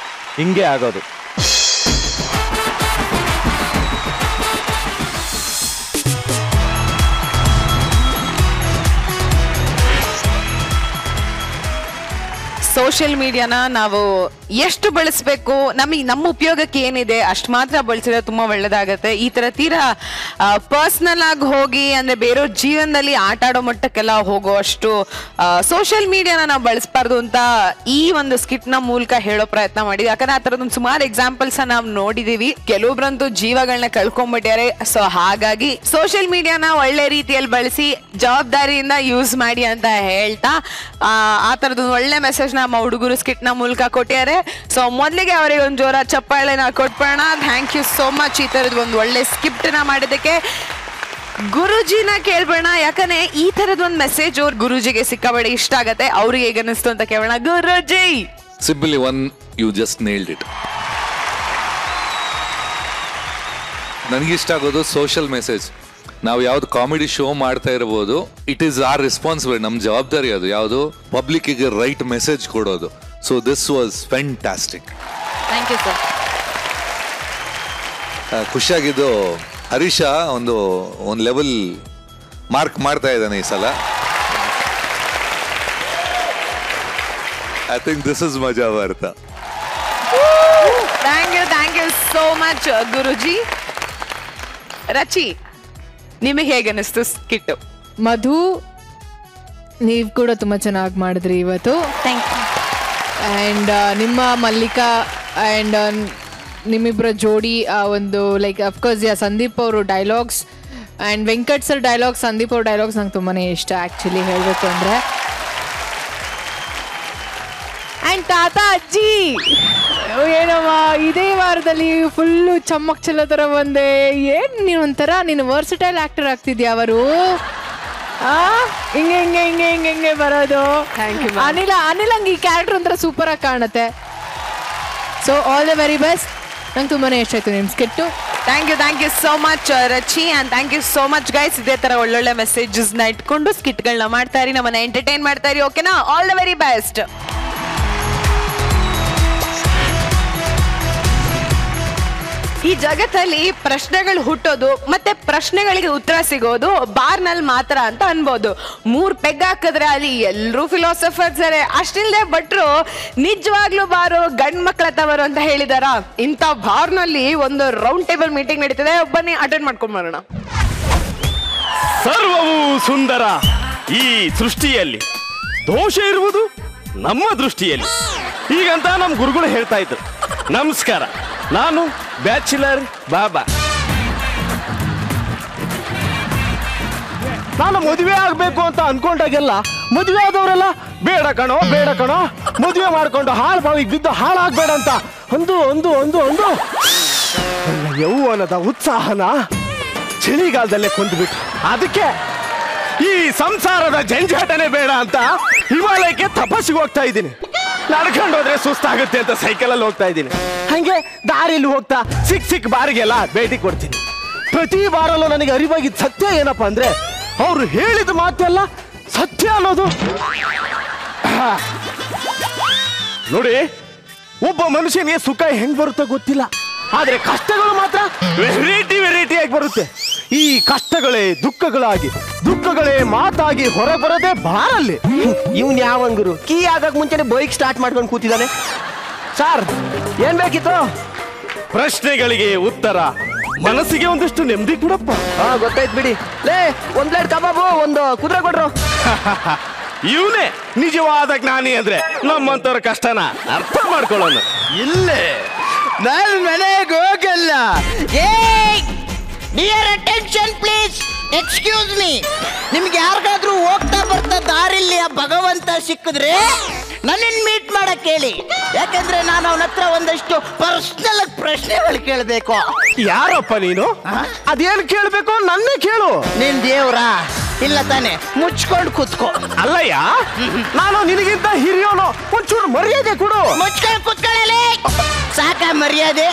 ಹಿಂಗೆ ಆಗೋದು. ಸೋಷಿಯಲ್ ಮೀಡಿಯಾನ ನಾವು ಎಷ್ಟು ಬಳಸಬೇಕು, ನಮ್ಮ ಉಪಯೋಗಕ್ಕೆ ಏನಿದೆ ಅಷ್ಟು ಮಾತ್ರ ಬಳಸಿದ್ರೆ ತುಂಬಾ ಒಳ್ಳೇದಾಗತ್ತೆ. ಈ ತರ ತೀರಾ ಪರ್ಸನಲ್ ಆಗಿ ಹೋಗಿ ಅಂದ್ರೆ ಬೇರೆಯವ್ರ ಜೀವನದಲ್ಲಿ ಆಟ ಆಡೋ ಮಟ್ಟಕ್ಕೆಲ್ಲ ಹೋಗೋ ಅಷ್ಟು ಸೋಷಿಯಲ್ ಮೀಡಿಯಾನ ನಾವು ಬಳಸಬಾರ್ದು ಅಂತ ಈ ಒಂದು ಸ್ಕಿಟ್ ನ ಮೂಲಕ ಹೇಳೋ ಪ್ರಯತ್ನ ಮಾಡಿದ್ವಿ. ಯಾಕಂದ್ರೆ ಆ ತರದೊಂದು ಸುಮಾರು ಎಕ್ಸಾಂಪಲ್ಸ್ ನಾವು ನೋಡಿದೀವಿ. ಕೆಲವೊಬ್ರಂತೂ ಜೀವಗಳನ್ನ ಕಳ್ಕೊಂಡ್ಬಿಟ್ಟಾರೆ. ಸೊ ಹಾಗಾಗಿ ಸೋಷಿಯಲ್ ಮೀಡಿಯಾನ ಒಳ್ಳೆ ರೀತಿಯಲ್ಲಿ ಬಳಸಿ ಜವಾಬ್ದಾರಿಯಿಂದ ಯೂಸ್ ಮಾಡಿ ಅಂತ ಹೇಳ್ತಾ ಆ ತರದೊಂದು ಒಳ್ಳೆ ಮೆಸೇಜ್ ನಮ್ಮ ಹುಡುಗರು ಸ್ಕಿಟ್ ನ ಮೂಲಕ ಕೊಟ್ಟಿದ್ದಾರೆ. ಸೊ ಮೊದಲಿಗೆ ಅವರಿಗೆ ಒಂದು ಜೋರ ಚಪ್ಪಾಳೆನ ಕೊಟ್ಬಿಡೋಣ. ಥ್ಯಾಂಕ್ ಯು ಸೋ ಮಚ್ ಈ ತರದ ಒಂದು ಒಳ್ಳೆ ಸ್ಕಿಪ್ಟ್ ನ ಮಾಡಿದ್ದಕ್ಕೆ. ಗುರುಜಿನ ಕೇಳ್ಬೇಡ, ಯಾಕಂದ್ರೆ ಈ ತರದ ಒಂದು ಮೆಸೇಜ್ ಅವ್ರ ಗುರುಜಿಗೆ ಸಿಕ್ಕಾಬಡಿ ಇಷ್ಟ ಆಗತ್ತೆ. ಅವ್ರಿಗೆ ಹೇಗೆ ಅನಿಸ್ತು ಅಂತ ಕೇಳೋಣ. Guruji, simply one, you just nailed it. ನನಗಿಷ್ಟ ಆಗೋದು ಸೋಷಿಯಲ್ ಮೆಸೇಜ್. ನಾವು ಯಾವ್ದು ಕಾಮಿಡಿ ಶೋ ಮಾಡ್ತಾ ಇರ್ಬೋದು, ಇಟ್ ಈಸ್ ಆರ್ ರೆಸ್ಪಾನ್ಸಿಬಿಲಿಟಿ, ನಮ್ಮ ಜವಾಬ್ದಾರಿ ಅದು. ಯಾವುದು ಪಬ್ಲಿಕ್ಕಿಗೆ ರೈಟ್ ಮೆಸೇಜ್ ಕೊಡೋದು. So this was fantastic. Thank you sir. ಖುಷಿಯಾಗಿದ್ದು ಹರೀಶ ಒಂದು ಲೆವೆಲ್ ಮಾರ್ಕ್ ಮಾಡ್ತಾ ಇದ್ದಾನೆ ಈ ಸಲ. I think this is Maja Bharatha. Thank you so much Guruji. Rachi, ನಿಮಗೆ ಹೇಗೆ ಅನಿಸ್ತು ಸ್ಕಿಟ್? ಮಧು, ನೀವು ಕೂಡ ತುಂಬಾ ಚೆನ್ನಾಗಿ ಮಾಡಿದ್ರಿ ಇವತ್ತು. Thank you. ಆ್ಯಂಡ್ ನಿಮ್ಮ ಮಲ್ಲಿಕಾ ಆ್ಯಂಡ್ ನಿಮ್ಮಿಬ್ಬರ ಜೋಡಿ ಒಂದು ಲೈಕ್ ಅಫ್ಕೋರ್ಸ್ ಸಂದೀಪ್ ಅವರು dialogues and Venkat sir dialogues, Sandeep ಅವ್ರ ಡೈಲಾಗ್ಸ್ ನಂಗೆ ತುಂಬಾ ಇಷ್ಟ ಆ್ಯಕ್ಚುಲಿ ಹೇಳಬೇಕು ಅಂದರೆ. ಆ್ಯಂಡ್ ತಾತ ಅಜ್ಜಿ ಏನಮ್ಮ ಇದೇ ವಾರದಲ್ಲಿ ಫುಲ್ಲು ಚಮ್ಮಕ್ ಚಲೋ ಥರ ಬಂದೆ. ಏನು ನೀನು ಒಂಥರ ನೀನು ವರ್ಸಟೈಲ್ ಆ್ಯಕ್ಟರ್ ಆಗ್ತಿದ್ಯಾ ಅವರು. ಹಿಂಗೆ ಹಿಂಗೆ ಹಿಂಗೆ ಹಿಂಗೆ ಹಿಂಗೆ ಬರೋದು. ಅನಿಲ ಹಂಗೆ ಈ ಕ್ಯಾರೆಕ್ಟರ್ ಒಂಥರ ಸೂಪರಾಗಿ ಕಾಣುತ್ತೆ. So all the very best. ನಂಗೆ ತುಂಬಾ ಇಷ್ಟ ನಿಮ್ಮ skit. Thank you so much Rachi, and thank you so much guys. ಇದೇ ಥರ ಒಳ್ಳೊಳ್ಳೆ ಮೆಸೇಜಸ್ನ ಇಟ್ಕೊಂಡು ಸ್ಕಿಟ್ಗಳನ್ನ ಮಾಡ್ತಾ ಇರಿ, ನಮ್ಮನ್ನ ಎಂಟರ್ಟೈನ್ ಮಾಡ್ತಾ ಇರಿ. ಓಕೆನಾ? All the very best. ಈ ಜಗತ್ತಲ್ಲಿ ಪ್ರಶ್ನೆಗಳು ಹುಟ್ಟೋದು ಮತ್ತೆ ಪ್ರಶ್ನೆಗಳಿಗೆ ಉತ್ತರ ಸಿಗೋದು ಬಾರ್ನಲ್ಲಿ ಮಾತ್ರ ಅಂತ ಅನ್ಬೋದು. 3 ಪೆಗ್ ಹಾಕಿದ್ರೆ ಅಲ್ಲಿ ಎಲ್ಲರೂ ಫಿಲಾಸಫರ್ಸ್ ಇದ್ದಾರೆ. ಅಷ್ಟಿಲ್ದೆ ಭಟ್ರು ನಿಜವಾಗ್ಲೂ ಬಾರು ಗಂಡ್ ಮಕ್ಳ ತವರು ಅಂತ ಹೇಳಿದಾರ. ಇಂಥ ಬಾರ್ನಲ್ಲಿ ಒಂದು ರೌಂಡ್ ಟೇಬಲ್ ಮೀಟಿಂಗ್ ನಡೀತಿದೆ. ಬನ್ನಿ ಅಟೆಂಡ್ ಮಾಡ್ಕೊಂಡ್ ಬರೋಣ. ಸರ್ವವು ಸುಂದರ ಈ ಸೃಷ್ಟಿಯಲ್ಲಿ, ದೋಷ ಇರುವುದು ನಮ್ಮ ದೃಷ್ಟಿಯಲ್ಲಿ. ಈಗಂತ ನಮ್ಮ ಗುರುಗಳು ಹೇಳ್ತಾ ಇದ್ರು. ನಮಸ್ಕಾರ, ನಾನು ಬ್ಯಾಚುಲರ್ ಬಾಬಾ. ನಾನು ಮದುವೆ ಆಗ್ಬೇಕು ಅಂತ ಅನ್ಕೊಂಡಾಗೆಲ್ಲ ಮದುವೆ ಆದವರೆಲ್ಲ ಬೇಡ ಕಣೋ ಬೇಡ ಕಣೋ, ಮದುವೆ ಮಾಡ್ಕೊಂಡು ಹಾಳು ಬಾವಿಗೆ ಬಿದ್ದು ಹಾಳಾಗ್ಬೇಡ ಅಂತ ಒಂದು ಒಂದು ಒಂದು ಒಂದು ಯೌವನದ ಉತ್ಸಾಹನ ಚಳಿಗಾಲದಲ್ಲೇ ಕೊಂದುಬಿಟ್ಟು, ಅದಕ್ಕೆ ಈ ಸಂಸಾರದ ಜಂಜಾಟನೆ ಬೇಡ ಅಂತ ಹಿಮಾಲಯಕ್ಕೆ ತಪಸ್ಸಿಗೆ ಹೋಗ್ತಾ ಇದ್ದೀನಿ. ನಡ್ಕೊಂಡು ಹೋದ್ರೆ ಸುಸ್ತಾಗುತ್ತೆ ಅಂತ ಸೈಕಲಲ್ಲಿ ಹೋಗ್ತಾ ಇದ್ದೀನಿ. ಹಂಗೆ ದಾರಿಯಲ್ಲಿ ಹೋಗ್ತಾ ಸಿಕ್ ಬಾರಿಗೆಲ್ಲ ಭೇಟಿ ಕೊಡ್ತೀನಿ. ಪ್ರತಿ ಬಾರಲ್ಲೂ ನನಗೆ ಅರಿವಾಗಿದ್ದ ಸತ್ಯ ಏನಪ್ಪಾ ಅಂದ್ರೆ, ಅವ್ರು ಹೇಳಿದ ಮಾತೆಲ್ಲ ಸತ್ಯ ಅನ್ನೋದು. ನೋಡಿ, ಒಬ್ಬ ಮನುಷ್ಯನಿಗೆ ಸುಖ ಹೆಂಗ್ ಬರುತ್ತೋ ಗೊತ್ತಿಲ್ಲ, ಆದ್ರೆ ಕಷ್ಟಗಳು ಮಾತ್ರ ವೆರೈಟಿ ಆಗಿ ಬರುತ್ತೆ. ಈ ಕಷ್ಟಗಳೇ ದುಃಖಗಳಾಗಿ, ದುಃಖಗಳೇ ಮಾತಾಗಿ ಹೊರಗೆ ಬರೋದೇ ಬಾರಲ್ಲಿ. ಇವನ್ ಯಾವಂಗರು ಕೀ ಆಗಾಗ ಮುಂಚೆನೆ ಬೈಕ್ ಸ್ಟಾರ್ಟ್ ಮಾಡ್ಕೊಂಡು ಕೂತಿದ್ದಾನೆ. ಸರ್, ಏನ್ ಬೇಕಿತ್ತು? ಪ್ರಶ್ನೆಗಳಿಗೆ ಉತ್ತರ, ಮನಸ್ಸಿಗೆ ಒಂದಿಷ್ಟು ನೆಮ್ಮದಿ ಕೊಡಪ್ಪ. ಗೊತ್ತಾಯ್ತು ಬಿಡಿ. ಲೇ, 1 ಪ್ಲೇಟ್ ಕಬಾಬು, 1 ಕುದುರೆ ಕೊಡ್ರು. ಇವನೇ ನಿಜವಾದ ಜ್ಞಾನಿ ಅಂದ್ರೆ ನಮ್ಮಂತವ್ರ ಕಷ್ಟನ ಅರ್ಥ ಮಾಡ್ಕೊಳ್ಳೋಣ. ಇಲ್ಲೇ ನಾನು ಮನೆಗೆ ಹೋಗಲ್ಲ. Dear attention please, excuse me. ನಿಮ್ಗೆ ಯಾರಿಗಾದ್ರೂ ಹೋಗ್ತಾ ಬರ್ತಾ ದಾರಿಲಿ ಆ ಭಗವಂತ ಸಿಕ್ಕಿದ್ರೆ ನನ್ನನ್ನು ಮೀಟ್ ಮಾಡಕ್ ಹೇಳಿ. ಯಾಕಂದ್ರೆ ನಾನು ಅವನ ಹತ್ರ ಒಂದಷ್ಟು ಪರ್ಸನಲ್ ಪ್ರಶ್ನೆಗಳು ಕೇಳಬೇಕು. ಯಾರಪ್ಪ ನೀನು? ಅದೇನು ಕೇಳಬೇಕು ನನ್ನೇ ಕೇಳು. ನೀನ್ ದೇವ್ರಾ? ಇಲ್ಲ ತಾನೆ, ಮುಚ್ಕೊಂಡು ಕೂತ್ಕೋ. ಅಲ್ಲಯ್ಯ, ನಾನು ನಿನಗಿಂತ ಹಿರಿಯೋನು, ಒಂಚೂರು ಮರ್ಯಾದೆ ಕೊಡು. ಮುಚ್ಕೊಂಡು ಕೂತ್ಕೊಳ್ಳಲಿ. ಸಾಕ ಮರ್ಯಾದೆ?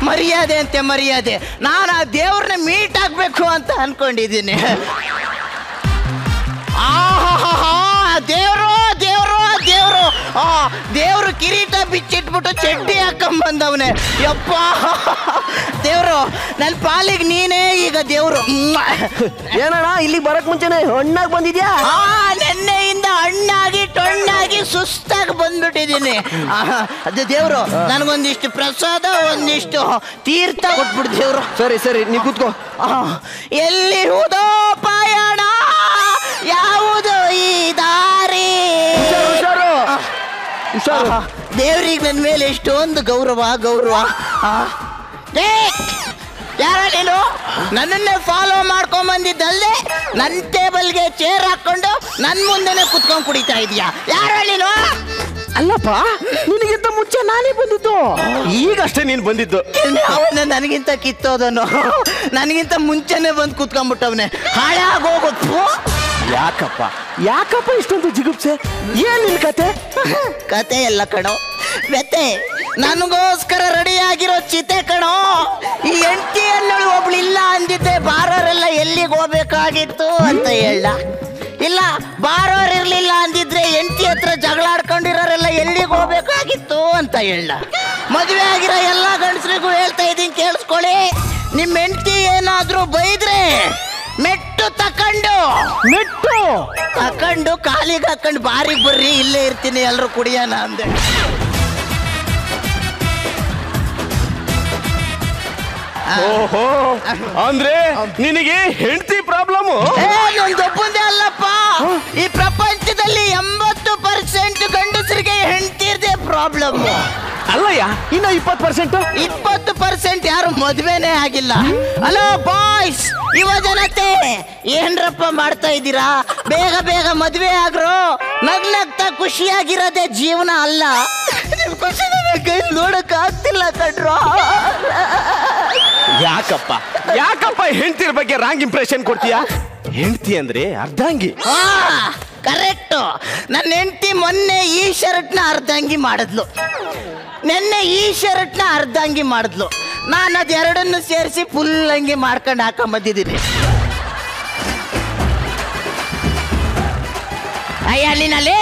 ಮರ್ಯಾದೆ ಅಂತೆ ಮರ್ಯಾದೆ. ನಾನು ಆ ದೇವ್ರನ್ನ ಮೀಟ್ ಆಗ್ಬೇಕು ಅಂತ ಅನ್ಕೊಂಡಿದ್ದೀನಿ. ದೇವ್ರು ದೇವ್ರು ದೇವ್ರು ದೇವ್ರು ಕಿರೀಟ ಬಿಚ್ಚಿಟ್ಬಿಟ್ಟು ಚಡ್ಡಿ ಹಾಕೊಂಡ್ ಬಂದವನೆ. ಯಪ್ಪ ದೇವ್ರು, ನನ್ನ ಪಾಲಿಗೆ ನೀನೇ ಈಗ ದೇವ್ರು. ಏನಣ್ಣ ಇಲ್ಲಿಗೆ ಬರಕ್ ಮುಂಚೆನೆ ಹಣ್ಣಾಗಿ ಬಂದಿದ್ಯಾ? ನೆನ್ನೆಯಿಂದ ಹಣ್ಣಾಗಿ ಟೊಣ್ಣಾಗಿ ಸುಸ್ತಾಗಿ ಬಂದ್ಬಿಟ್ಟಿದ್ದೀನಿ. ಅದು ದೇವ್ರು ನನಗೊಂದಿಷ್ಟು ಪ್ರಸಾದ, ಒಂದಿಷ್ಟು ತೀರ್ಥ ಕೊಟ್ಬಿಡು ದೇವ್ರು. ಸರಿ ಸರಿ, ನೀ ಕೂತ್ಕೋ. ಎಲ್ಲಿರುವುದೋ ಪಯಣ, ಯಾವುದು ಈ ದಾರಿ? ದೇವ್ರಿಗೆ ನನ್ನ ಮೇಲೆ ಎಷ್ಟೊಂದು ಗೌರವ ಗೌರವ. ಯಾರ ನೀನು? ನನ್ನನ್ನೇ ಫಾಲೋ ಮಾಡ್ಕೊಂಡ್ ಬಂದಿದ್ದಲ್ಲದೆ ನನ್ನ ಟೇಬಲ್ಗೆ ಚೇರ್ ಹಾಕೊಂಡು ನನ್ನ ಮುಂದೆನೆ ಕುತ್ಕೊಂಡ್ ಕುಡಿತಾ ಇದೀಯಾ? ಯಾರ ನೀನು? ಅಲ್ಲಪ್ಪ, ನಿನಗಿಂತ ಮುಂಚೆ ನಾನೇ ಬಂದಿದ್ದು. ಈಗಷ್ಟೇ ನೀನು ಬಂದಿದ್ದು. ಅವನ ನನಗಿಂತ ಕಿತ್ತೋದನು, ನನಗಿಂತ ಮುಂಚೆನೆ ಬಂದು ಕುತ್ಕೊಂಡ್ಬಿಟ್ಟವನೆ. ಹಾಳಾಗೋಗು. ಯಾಕಪ್ಪ ಯಾಕಪ್ಪ ಇಷ್ಟೊಂದು ಜಿಗುಪ್ಸೆ? ಏನ್ ನಿನ್ ಕತೆ ಎಲ್ಲ ಕಣೋ, ವ್ಯತೆ. ನನಗೋಸ್ಕರ ರೆಡಿ ಆಗಿರೋ ಚಿತೆ ಕಣೋ. ಈ ಹೆಂಡತಿ ಅನ್ನೋಳು ಒಬ್ಳು ಇಲ್ಲ ಅಂದಿದ್ದೆ, ಬಾರೋರೆಲ್ಲ ಎಲ್ಲಿಗೆ ಹೋಗ್ಬೇಕಾಗಿತ್ತು ಅಂತ ಹೇಳ. ಇಲ್ಲ, ಬಾರೋರ್ ಇರ್ಲಿಲ್ಲ ಅಂದಿದ್ರೆ ಹೆಂಡತಿ ಹತ್ರ ಜಗಳ ಆಡ್ಕೊಂಡಿರೋರೆಲ್ಲ ಎಲ್ಲಿಗೆ ಹೋಗ್ಬೇಕಾಗಿತ್ತು ಅಂತ ಹೇಳ. ಮದುವೆ ಆಗಿರೋ ಎಲ್ಲ ಗಂಡಸರಿಗೂ ಹೇಳ್ತಾ ಇದ್ದೀನಿ, ಕೇಳಿಸ್ಕೊಳ್ಳಿ. ನಿಮ್ಮ ಹೆಂಡತಿ ಏನಾದ್ರೂ ಬೈದ್ರೆ ಮೆಟ್ಟು ತಕೊಂಡು ಕಾಲಿಗೆ ಹಾಕೊಂಡು ಬಾರಿಗೆ ಬರ್ರಿ, ಇಲ್ಲೇ ಇರ್ತೀನಿ, ಎಲ್ರು ಕುಡಿಯೋಣ ಅಂದೆ. ಓಹೋ, ಅಂದ್ರೆ ನಿನಗೆ ಹೆಂಡತಿ ಪ್ರಾಬ್ಲಮ್? ನಂದೊಬ್ಬಂದೇ ಅಲ್ಲಪ್ಪ, ಈ ಪ್ರಪಂಚದಲ್ಲಿ 80% ಗಂಡಸರಿಗೆ ಹೆಂಡತಿರ್ದೇ ಪ್ರಾಬ್ಲಮ್. ಅಲ್ಲಯ್ಯ, ಇನ್ನ 20% ಯಾರು ಮದ್ವೆನೇ ಆಗಿಲ್ಲ. ಹಲೋ ಬಾಯ್ಸ್, ಯುವ ಜನತೆ, ಏನ್ರಪ್ಪ ಮಾಡ್ತಾ ಇದ್ದೀರಾ? ಬೇಗ ಬೇಗ ಮದ್ವೆ ಆಗ್ರು. ನಗ್ನಗ್ತಾ ಖುಷಿಯಾಗಿರೋದೇ ಜೀವನ ಅಲ್ಲ. ನಿಮ್ ಖುಷಿ ಕೈ ನೋಡಕ್ ಆಗ್ತಿಲ್ಲ ಕಣ್ರೋ. ಯಾಕಪ್ಪ ಹೆಂಡತಿರ ಬಗ್ಗೆ ರಾಂಗ್ ಇಂಪ್ರೆಷನ್ ಕೊಡ್ತೀಯಾ? ಹೆಂಡತಿ ಅಂದ್ರೆ ಅರ್ಧಾಂಗಿ. ಕರೆಕ್ಟ್. ನನ್ನ ಹೆಂಡತಿ ಮೊನ್ನೆ ಈ ಶರ್ಟ್ನ ಅರ್ಧಾಂಗಿ ಮಾಡಿದ್ಲು, ನೆನ್ನೆ ಈ ಶರ್ಟ್ನ ಅರ್ಧಾಂಗಿ ಮಾಡಿದ್ಲು. ನಾನು ಅದೆರಡನ್ನು ಸೇರಿಸಿ ಫುಲ್ ಅಂಗಿ ಮಾಡ್ಕೊಂಡು ಹಾಕೊಂಬಂದಿದ್ದೀನಿ. ಅಯ್ಯ ನೀನಲ್ಲಿ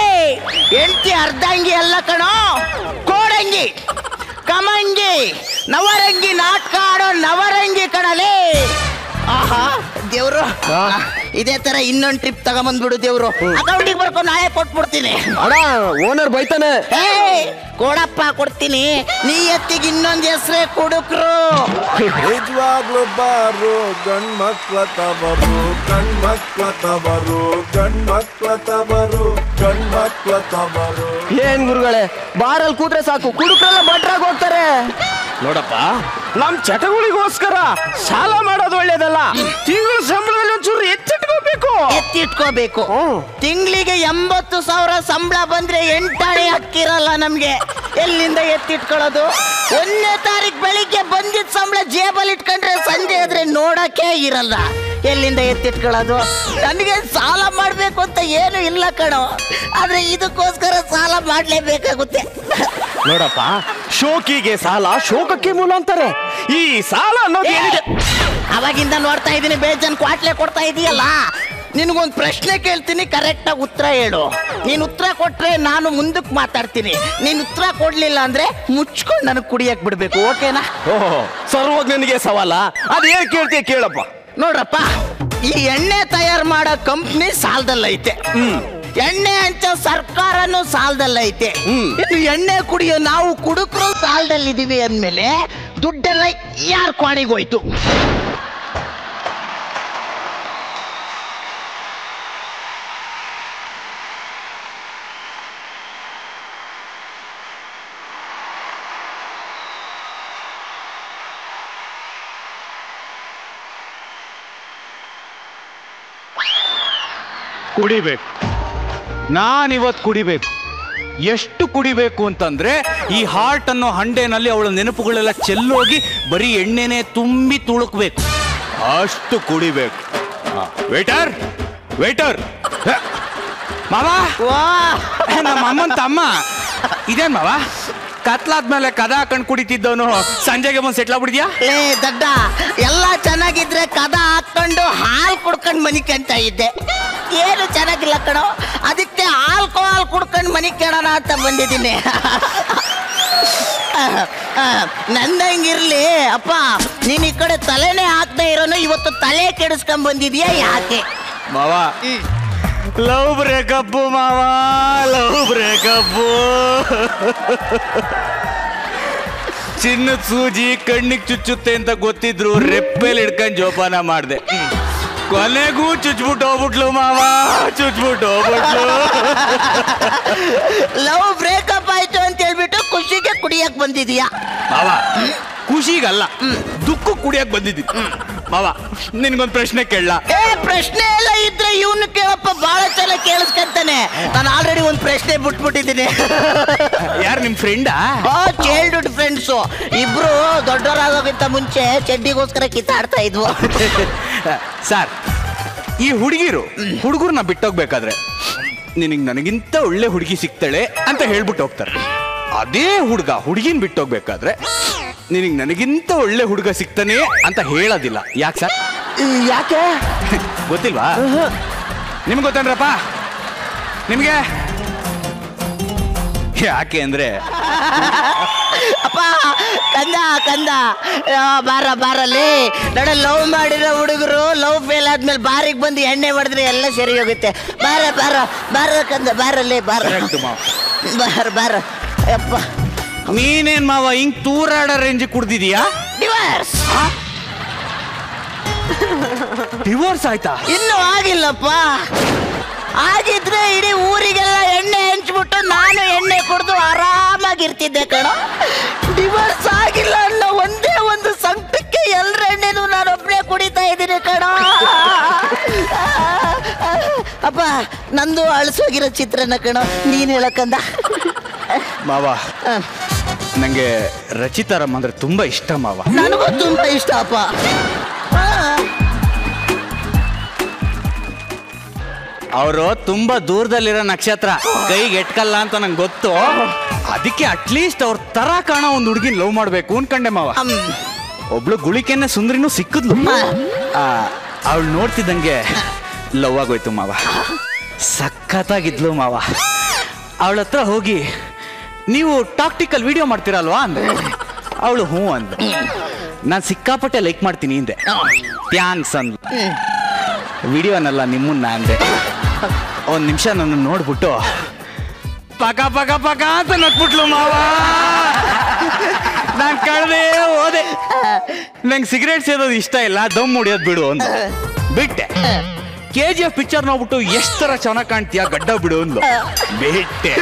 ಹೆಂಡತಿ ಅರ್ಧಾಂಗಿ ಅಲ್ಲ ಕಣೋ, ಕೋಡಂಗಿ, ಕಮಂಗಿ, ನವರಂಗಿ, ನಾಟಕ ಆಡೋ ನವರಂಗಿ ಕಣಲೇ. ಆಹಾ ದೇವ್ರು, ಇದೇ ತರ ಇನ್ನೊಂದು ಟ್ರಿಪ್ ತಗೊಂಬಂದ್ಬಿಡು ದೇವ್ರು. ಅಕೌಂಟಿಗೆ ಬರ್ಕೊಂಡು ನಾಳೆ ಕೊಟ್ಬಿಡ್ತೀನಿ. ಓನರ್ ಬೈತಾನೆ. ಕೊಡಪ್ಪ, ಕೊಡ್ತೀನಿ. ನೀ ಎತ್ತಿಗೆ ಇನ್ನೊಂದು ಹೆಸರೇ ಕುಡುಕ್ರು. ನಿಜವಾಗ್ಲು ಬಾರು ಗಂಡ್ಮಕ್ಳ ತವರು, ಗಂಡ್ಮಕ್ಳ ತವರು, ಗಂಡ್ಮಕ್ಳ ತವರು, ಗಂಡ್ಮಕ್ಳ ತವರು. ಏನ್ ಗುರುಗಳೇ, ಬಾರಲ್ಲಿ ಕೂತ್ರೆ ಸಾಕು, ಕುಡುಕ್ರೆಲ್ಲ ಭಟ್ರಾಗಿ ಹೋಗ್ತಾರೆ. ನೋಡಪ್ಪ, ನಮ್ ಚಟಗಳಿಗೋಸ್ಕರ ಸಾಲ ಮಾಡೋದು ಒಳ್ಳೇದಲ್ಲ. ತಿಂಗಳ ಸಂಬಳದಲ್ಲಿ ಒಂಚೂರು ಎತ್ತಿಟ್ಕೋಬೇಕು. ತಿಂಗಳಿಗೆ 80,000 ಸಂಬಳ ಬಂದ್ರೆ 8 ಅಡಿ ಅಕ್ಕಿರಲ್ಲ ನಮ್ಗೆ. ಎಲ್ಲಿಂದ ಎತ್ತಿಟ್ಕೊಳ್ಳೋದು? 1ನೇ ತಾರೀಕು ಬೆಳಿಗ್ಗೆ ಬಂದಿದ್ದ ಸಂಬಳ ಜೇಬಲ್ಲಿ ಇಟ್ಕೊಂಡ್ರೆ ಸಂಜೆ ಆದ್ರೆ ನೋಡಕ್ಕೆ ಇರಲ್ಲ. ಎಲ್ಲಿಂದ ಎತ್ತಿಟ್ಕೊಳ್ಳೋದು? ನನಗೆ ಸಾಲ ಮಾಡ್ಬೇಕು ಅಂತ ಏನು ಇಲ್ಲ ಕಣೋ, ಆದ್ರೆ ಇದಕ್ಕೋಸ್ಕರ ಸಾಲ ಮಾಡ್ಲೇಬೇಕಾಗುತ್ತೆ. ನೋಡಪ್ಪ, ಶೋಕಿಗೆ ಸಾಲ ಶೋಕಕ್ಕೆ ಮೂಲ ಅಂತಾರೆ. ಈ ಸಾಲ ಅನ್ನೋದು ಅವಾಗಿಂದ ನೋಡ್ತಾ ಇದ್ದೀನಿ, ಬೇಜನ್ ಕ್ವಾಟ್ಲೆ ಕೊಡ್ತಾ ಇದೀಯಲ್ಲ. ನಿನಗೊಂದು ಪ್ರಶ್ನೆ ಕೇಳ್ತೀನಿ, ಕರೆಕ್ಟಾಗಿ ಉತ್ತರ ಹೇಳು. ನೀನು ಉತ್ತರ ಕೊಟ್ರೆ ನಾನು ಮುಂದಕ್ಕೆ ಮಾತಾಡ್ತೀನಿ. ನೀನು ಉತ್ತರ ಕೊಡ್ಲಿಲ್ಲ ಅಂದ್ರೆ ಮುಚ್ಕೊಂಡು ನನಗೆ ಕುಡಿಯಕ್ ಬಿಡ್ಬೇಕು, ಓಕೆನಾ? ಓಹೋ, ಸರ್ವಜ್ಞನಿಗೆ ಸವಾಲ. ಅದೇನ್ ಕೇಳ್ತೀಯ ಕೇಳಪ್ಪ. ನೋಡ್ರಪ್ಪ, ಈ ಎಣ್ಣೆ ತಯಾರು ಮಾಡೋ ಕಂಪ್ನಿ ಸಾಲದಲ್ಲೈತೆ, ಎಣ್ಣೆ ಹಂಚೋ ಸರ್ಕಾರನು ಸಾಲದಲ್ಲೈತೆ. ಇನ್ನು ಎಣ್ಣೆ ಕುಡಿಯೋ ನಾವು ಕುಡುಕರು ಸಾಲದಲ್ಲಿದ್ದೀವಿ ಅಂದ್ಮೇಲೆ ದುಡ್ಡೆಲ್ಲ ಯಾರ ಕ್ವಾಣಿಗೋಯ್ತು? ಕುಡಿಬೇಕು. ನಾನಿವತ್ತು ಕುಡಿಬೇಕು. ಎಷ್ಟು ಕುಡಿಬೇಕು ಅಂತಂದ್ರೆ ಈ ಹಾರ್ಟ್ ಅನ್ನೋ ಹಂಡೆನಲ್ಲಿ ಅವಳ ನೆನಪುಗಳೆಲ್ಲ ಚೆಲ್ಲೋಗಿ ಬರೀ ಎಣ್ಣೆನೆ ತುಂಬಿ ತುಳುಕ್ಬೇಕು. ಅಷ್ಟು ಕುಡಿಬೇಕು. ವೇಟರ್ ವೇಟರ್ ಮಾವ, ನಮ್ಮ ಅಮ್ಮನ ತಮ್ಮ ಇದೇನ್ ಮಾವ, ಕತ್ಲಾದ್ಮೇಲೆ ಕದ ಹಾಕೊಂಡ್ ಕುಡಿತಿದ್ದವನು ಸಂಜೆಗೆ ಬಂದು ಸೆಟ್ಲ್ ಆಗ್ಬಿಡಿದ್ಯಾ? ಲೇ ದಡ್ಡ, ಎಲ್ಲ ಚೆನ್ನಾಗಿದ್ರೆ ಕದ ಹಾಕೊಂಡು ಹಾಲು ಕುಡ್ಕೊಂಡು ಮನಿಕಂತ ಇದ್ದೆ. ಏನು ಚೆನ್ನಾಗಿಲ್ಲ ಕಣೋ, ಅದಕ್ಕೆ ಆಲ್ಕೋಹಾಲ್ ಕುಡ್ಕೊಂಡು ಮನಿ ಕೇಳೋಣ ಅಂತ ಬಂದಿದ್ದೀನಿ. ನಂದಂಗಿರ್ಲಿ ಅಪ್ಪ, ನೀನ್ ಈ ಕಡೆ ತಲೆನೇ ಹಾಕ್ತಾ ಇರೋನು ಇವತ್ತು ತಲೆ ಕೆಡಿಸ್ಕೊಂಡ್ ಬಂದಿದ್ಯಾ ಯಾಕೆ? ಮಾವ ಲವ್ ಬ್ರೇಕಪ್ ಮಾವ, ಲವ್ ಬ್ರೇಕಪ್. ಚಿನ್ನದ ಸೂಜಿ ಕಣ್ಣಿಗೆ ಚುಚ್ಚುತ್ತೆ ಅಂತ ಗೊತ್ತಿದ್ರು ರೆಪ್ಪೆಲ್ ಹಿಡ್ಕೊಂಡ್ ಜೋಪಾನ ಮಾಡ್ದೆ. ಕೊನೆಗೂ ಚುಚ್ಬಿಟ್ಟು ಹೋಗ್ಬಿಟ್ಲು ಮಾವ, ಚುಚ್ಬಿಟ್ಟು ಹೋಗ್ಬಿಟ್ಲು. ಲವ್ ಬ್ರೇಕಪ್ ಆಯ್ತು ಅಂತ ಹೇಳ್ಬಿಟ್ಟು ಖುಷಿಗೆ ಕುಡಿಯಕ್ ಬಂದಿದ್ಯಾ? ಮಾವ ಖುಷಿಗಲ್ಲ, ದುಃಖ ಕುಡಿಯಕ್ ಬಂದಿದ್ದೀನಿ. ಮಾವ ನಿನ್ಗೊಂದ್ ಪ್ರಶ್ನೆ ಕೇಳಲ್ಲ? ಏ, ಪ್ರಶ್ನೆ ಎಲ್ಲ ಇದ್ರೆ ಇವನು ಕೇಳಪ್ಪ, ಬಹಳ ಚೆನ್ನಾಗಿ ಕೇಳಿಸ್ಕೊಂತಾನೆ. ನಾನು ಆಲ್ರೆಡಿ ಒಂದು ಪ್ರಶ್ನೆ ಬಿಟ್ಬಿಟ್ಟಿದ್ದೀನಿ. ಯಾರು ನಿಮ್ ಫ್ರೆಂಡಾ? ಚೈಲ್ಡ್ಹುಡ್ ಫ್ರೆಂಡ್ಸು ಇಬ್ರು. ದೊಡ್ಡವರಾಗೋಕ್ಕಿಂತ ಮುಂಚೆ ಚಡ್ಡಿಗೋಸ್ಕರ ಕಿತ್ತಾಡ್ತಾ ಇದ್ವು. ಸರ್, ಈ ಹುಡುಗರನ್ನ ಬಿಟ್ಟೋಗ್ಬೇಕಾದ್ರೆ ನಿನಗೆ ನನಗಿಂತ ಒಳ್ಳೆ ಹುಡುಗಿ ಸಿಗ್ತಾಳೆ ಅಂತ ಹೇಳ್ಬಿಟ್ಟು ಹೋಗ್ತಾರೆ. ಅದೇ ಹುಡುಗಿನ ಬಿಟ್ಟೋಗ್ಬೇಕಾದ್ರೆ ನಿನಗೆ ನನಗಿಂತ ಒಳ್ಳೆ ಹುಡುಗ ಸಿಗ್ತಾನೆ ಅಂತ ಹೇಳೋದಿಲ್ಲ. ಯಾಕೆ ಸರ್? ಯಾಕೆ ಗೊತ್ತಿಲ್ವಾ? ನಿಮ್ಗೆ ಗೊತ್ತೇನ್ರಪ್ಪ? ನಿಮ್ಗೆ ಯಾಕೆ ಅಂದ್ರೆ ಅಪ್ಪ, ಕಂದ ಬಾರಲ್ಲಿ ನೋಡ, ಲವ್ ಮಾಡಿರೋ ಹುಡುಗರು ಲವ್ ಫೇಲ್ ಆದ್ಮೇಲೆ ಬಾರಿಗೆ ಬಂದು ಎಣ್ಣೆ ಹೊಡೆದ್ರೆ ಎಲ್ಲ ಸರಿ ಹೋಗುತ್ತೆ. ಬಾರ ಕಂದ, ಬಾರಲ್ಲಿ ಬಾರ ಅಪ್ಪ. ನೀನೇನ್ ಮಾವ ಹಿಂಗ್ ತೂರಾಡೋ ರೇಂಜ್ ಕುಡ್ದಿದೀಯಾ? ಡಿವೋರ್ಸ್ ಆಯ್ತಾ? ಇನ್ನೂ ಆಗಿಲ್ಲಪ್ಪ. ಆಗಿದ್ರೆ ಇಡೀ ಊರಿಗೆಲ್ಲ ಎಣ್ಣೆ ಹಂಚ್ಬಿಟ್ಟು ನಾನು ಎಣ್ಣೆ ಕುಡಿದು ಆರಾಮಾಗಿರ್ತಿದ್ದೆ ಕಣೋ. ಡಿವೋರ್ಸ್ ಆಗಿಲ್ಲ ಅನ್ನೋ ಒಂದೇ ಒಂದು ಸಂಕಟಕ್ಕೆ ಎಲ್ಲರ ಎಣ್ಣೆನೂ ನಾನು ಒಬ್ಬನೇ ಕುಡಿತಾ ಇದ್ದೀನಿ ಕಣೋ. ಅಪ್ಪ, ನಂದು ಅಳಿಸೋಗಿರೋ ಚಿತ್ರನ ಕಣೋ, ನೀನ್ ಹೇಳಕ್ಕಂದ. ಮಾವ ನಂಗೆ ರಚಿತಾರಮ್ಮ ಅಂದ್ರೆ ತುಂಬಾ ಇಷ್ಟ ಮಾವ. ನನಗೂ ತುಂಬಾ ಇಷ್ಟ ಅಪ್ಪ. ಅವರು ತುಂಬಾ ದೂರದಲ್ಲಿರೋ ನಕ್ಷತ್ರ, ಕೈಗೆ ಎಟ್ಕಲ್ಲ ಅಂತ ನಂಗೆ ಗೊತ್ತು. ಅದಕ್ಕೆ ಅಟ್ಲೀಸ್ಟ್ ಅವ್ರ ತರ ಕಾಣೋ ಒಂದು ಹುಡುಗಿನ ಲವ್ ಮಾಡ್ಬೇಕು ಅನ್ಕಂಡೆ ಮಾವ. ಒಬ್ಳು ಗುಳಿಕೆನೆ ಸುಂದ್ರಿನೂ ಸಿಕ್ಕಿದ್ಲು. ಅವಳು ನೋಡ್ತಿದ್ದಂಗೆ ಲವ್ ಆಗೋಯ್ತು ಮಾವ. ಸಖತ್ತಾಗಿದ್ಲು ಮಾವ. ಅವಳ ಹತ್ರ ಹೋಗಿ ನೀವು ಟಾಕ್ಟಿಕಲ್ ವಿಡಿಯೋ ಮಾಡ್ತೀರಲ್ವಾ ಅಂದೆ. ಅವಳು ಹ್ಞೂ ಅಂದ. ನಾನು ಸಿಕ್ಕಾಪಟ್ಟೆ ಲೈಕ್ ಮಾಡ್ತೀನಿ ಹಿಂದೆ. ಥ್ಯಾಂಕ್ಸ್ ಅಂದ್ಲು. ವಿಡಿಯೋನಲ್ಲ ನಿಮ್ಮನ್ನ ಅಂದೆ. ಒಂದು ನಿಮಿಷ ನನ್ನ ನೋಡ್ಬಿಟ್ಟು ಪಕ ಪಕ ಪಕ ಅಂತ ನಕ್ಬಿಟ್ಲು ಮಾವ. ನಾನು ಕಳೆದೇ ಹೋದೆ. ನಂಗೆ ಸಿಗರೇಟ್ ಸೇದೋದು ಇಷ್ಟ ಇಲ್ಲ, ದಮ್ ಮುಡಿಯೋದು ಬಿಡು ಅಂತ ಬಿಟ್ಟೆ. KGF ಪಿಕ್ಚರ್ ನೋಡ್ಬಿಟ್ಟು ಎಷ್ಟು ತರ ಚೆನ್ನಾಗಿ ಕಾಣ್ತೀಯ, ಗಡ್ಡ ಬಿಡು ಅಂದ್ಲು. ಬಿಟ್ಟೆ.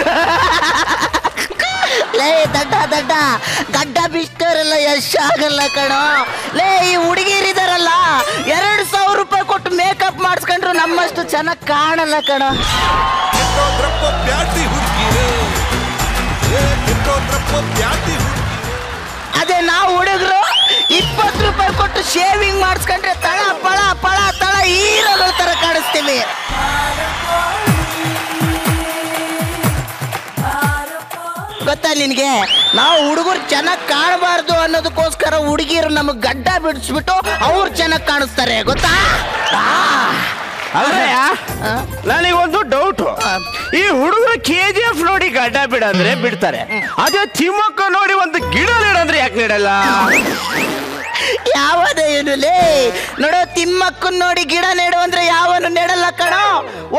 ಲೇ ದಡ್ಡ ಗಡ್ಡ ಬಿಟ್ಟವರೆಲ್ಲ ಯಶಾಗಲ್ಲ ಕಣೋ. ಲೇ, ಈ ಹುಡುಗಿರಿದಾರಲ್ಲ 2,000 ರೂಪಾಯಿ ಕೊಟ್ಟು ಮೇಕಪ್ ಮಾಡಿಸ್ಕೊಂಡ್ರು ನಮ್ಮಷ್ಟು ಚೆನ್ನಾಗಿ ಕಾಣಲ್ಲ ಕಣೋ. ಅದೇ ನಾವು ಹುಡುಗರು 20 ರೂಪಾಯಿ ಕೊಟ್ಟು ಶೇವಿಂಗ್ ಮಾಡಿಸ್ಕೊಂಡ್ರೆ ತಳ ಪಳ ಪಳ ತಳ ಹೀರೋಗಳ ತರ ಕಾಣಿಸ್ತೀವಿ. ಗೊತ್ತಾ ನಿನ್ಗೆ, ನಾವು ಹುಡುಗರು ಚೆನ್ನಾಗಿ ಕಾಣಬಾರ್ದು ಅನ್ನೋದಕ್ಕೋಸ್ಕರ ಹುಡುಗಿರು ನಮಗ್ ಗಡ್ಡ ಬಿಡಿಸ್ಬಿಟ್ಟು ಅವ್ರು ಚೆನ್ನಾಗಿ ಕಾಣಿಸ್ತಾರೆ ಗೊತ್ತಾ? ನನಗೊಂದು ಡೌಟ್. ಈ ಹುಡುಗರು KGF ನೋಡಿ ಗಡ್ಡ ಬಿಡಂದ್ರೆ ಬಿಡ್ತಾರೆ, ಅದೇ ತಿಮ್ಮಕ್ಕ ನೋಡಿ ಒಂದು ಗಿಡ ನೆಡಂದ್ರೆ ಯಾಕೆ ನೆಡಲ್ಲ? ಯಾವದ ಏನು ಲೇ? ನೋಡೋ, ತಿಮ್ಮಕ್ಕನ್ ನೋಡಿ ಗಿಡ ನೆಡು ಅಂದ್ರೆ ಯಾವನು ನೆಡಲ್ಲ ಕಣೋ.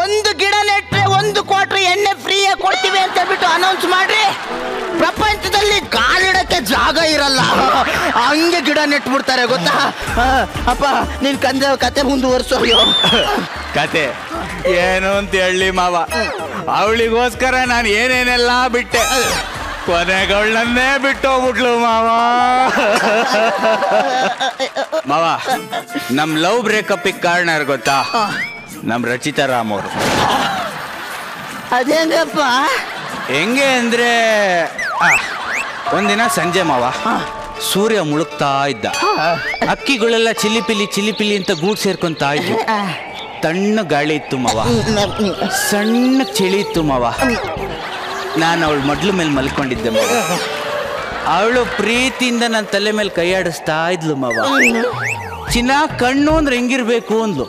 ಒಂದು ಗಿಡ ನೆಟ್ರೆ 1 ಕ್ವಾರ್ಟರ್ ಎಣ್ಣೆ ಫ್ರೀಯಾಗಿ ಕೊಡ್ತೀವಿ ಅಂತ ಹೇಳ್ಬಿಟ್ಟು ಅನೌನ್ಸ್ ಮಾಡ್ರಿ. ಪ್ರಪಂಚದಲ್ಲಿ ಕಾಲಿಡಕ್ಕೆ ಜಾಗ ಇರಲ್ಲ, ಹಂಗೆ ಗಿಡ ನೆಟ್ಬಿಡ್ತಾರೆ ಗೊತ್ತಾ? ಅಪ್ಪ, ನೀನ್ ಕತೆ ಮುಂದುವರ್ಸೋಯ್ಯೋ. ಕತೆ ಏನು ಅಂತ ಹೇಳಿ ಮಾವ. ಅವಳಿಗೋಸ್ಕರ ನಾನು ಏನೇನೆಲ್ಲ ಬಿಟ್ಟೆ, ಕೊನೆಗಳನ್ನೇ ಬಿಟ್ಟು ಹೋಗ್ಬಿಟ್ಲು ಮಾವ. ಮಾವ, ನಮ್ ಲವ್ ಬ್ರೇಕಪ್ ಕಾರಣ ಯಾರು ಗೊತ್ತಾ? ನಮ್ಮ ರಚಿತಾ ರಾಮ್ ಅವರು. ಅದೇಂಗಪ್ಪ? ಹೆಂಗೆ ಅಂದ್ರೆ ಒಂದಿನ ಸಂಜೆ ಮಾವ ಸೂರ್ಯ ಮುಳುಗ್ತಾ ಇದ್ದ. ಅಕ್ಕಿಗಳೆಲ್ಲ ಚಿಲಿಪಿಲಿ ಅಂತ ಗೂಡು ಸೇರ್ಕೊಂತಾ ಇದ್ವು. ತಣ್ಣ ಗಾಳಿ ಇತ್ತು ಮಾವ, ಸಣ್ಣ ಚಳಿ ಇತ್ತು ಮಾವ. ನಾನು ಅವಳು ಮೊಡ್ಲು ಮೇಲೆ ಮಲ್ಕೊಂಡಿದ್ದೆ ಮಾವ. ಅವಳು ಪ್ರೀತಿಯಿಂದ ನನ್ನ ತಲೆ ಮೇಲೆ ಕೈ ಆಡಿಸ್ತಾ ಇದ್ಲು ಮಾವ. ಚಿನ್ನ ಕಣ್ಣು ಅಂದ್ರೆ ಹೆಂಗಿರ್ಬೇಕು ಅಂದ್ಲು.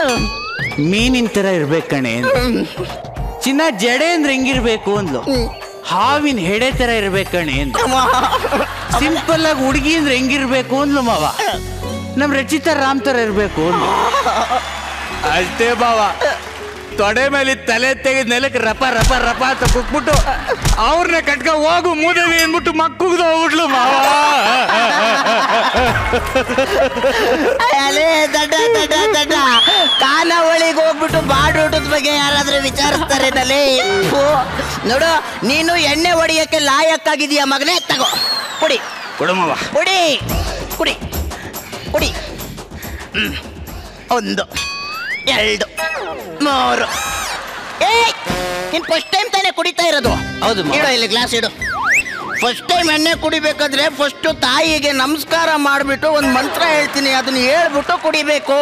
ಮೀನಿನ ತರ ಇರ್ಬೇಕು ಕಣೆ ಅಂದ್ಲು. ಚಿನ್ನ ಜಡೆ ಅಂದ್ರೆ ಹೆಂಗಿರ್ಬೇಕು ಅಂದ್ಲು. ಹಾವಿನ ಹೆಡೆ ತರ ಇರ್ಬೇಕು ಕಣೆ ಅಂದ್ಲು. ಸಿಂಪಲ್ ಆಗಿ ಹುಡುಗಿ ಅಂದ್ರೆ ಹೆಂಗಿರ್ಬೇಕು ಅಂದ್ಲು ಮಾವ. ನಮ್ ರಚಿತಾ ರಾಮ್ ತರ ಇರ್ಬೇಕು ಅಂದ್ಲು. ಅಷ್ಟೇ ಮಾವ, ತೊಡೆ ಮೇಲೆ ತಲೆ ತೆಗೆದ ನೆಲಕ್ಕೆ ರಪ ರಪ ರಪ ಅಂತ ಕುಕ್ಬಿಟ್ಟು ಅವ್ರನ್ನ ಕಟ್ಕ ಹೋಗು ಮೂದೇವಿ ಅಂದ್ಬಿಟ್ಟು ಮಕ್ಕುಗ್ದು ಹೋಗ್ಬಿಟ್ಲು ಮಾವ. ಅಲೇ ದಡ್ಡ ದಡ್ಡ ದಡ್ಡ ಖಾನಾವಳಿಗೆ ಹೋಗ್ಬಿಟ್ಟು ಬಾಡೂಟದ ಬಗ್ಗೆ ಯಾರಾದ್ರೂ ವಿಚಾರಿಸ್ತಾರೆ ನಲ್ಲಿ. ನೋಡು, ನೀನು ಎಣ್ಣೆ ಹೊಡಿಯಕ್ಕೆ ಲಾಯಕ್ಕಾಗಿದೀಯ ಮಗನೇ. ತಗೋ ಕುಡಿ ಕೊಡು ಮಾವ. ಕುಡಿ ಕುಡಿ ಕುಡಿ. 1 2 3. ಏಯ್, ನೀನ್ ಫಸ್ಟ್ ಟೈಮ್ ತಾನೇ ಕುಡಿತಾ ಇರೋದು? ಹೌದು. ಇಡು ಇಲ್ಲಿ ಗ್ಲಾಸ್ ಇಡು. ಫಸ್ಟ್ ಟೈಮ್ ಎಣ್ಣೆ ಕುಡಿಬೇಕಾದ್ರೆ ಫಸ್ಟ್ ತಾಯಿಗೆ ನಮಸ್ಕಾರ ಮಾಡ್ಬಿಟ್ಟು ಒಂದು ಮಂತ್ರ ಹೇಳ್ತೀನಿ, ಅದನ್ನ ಹೇಳ್ಬಿಟ್ಟು ಕುಡಿಬೇಕು.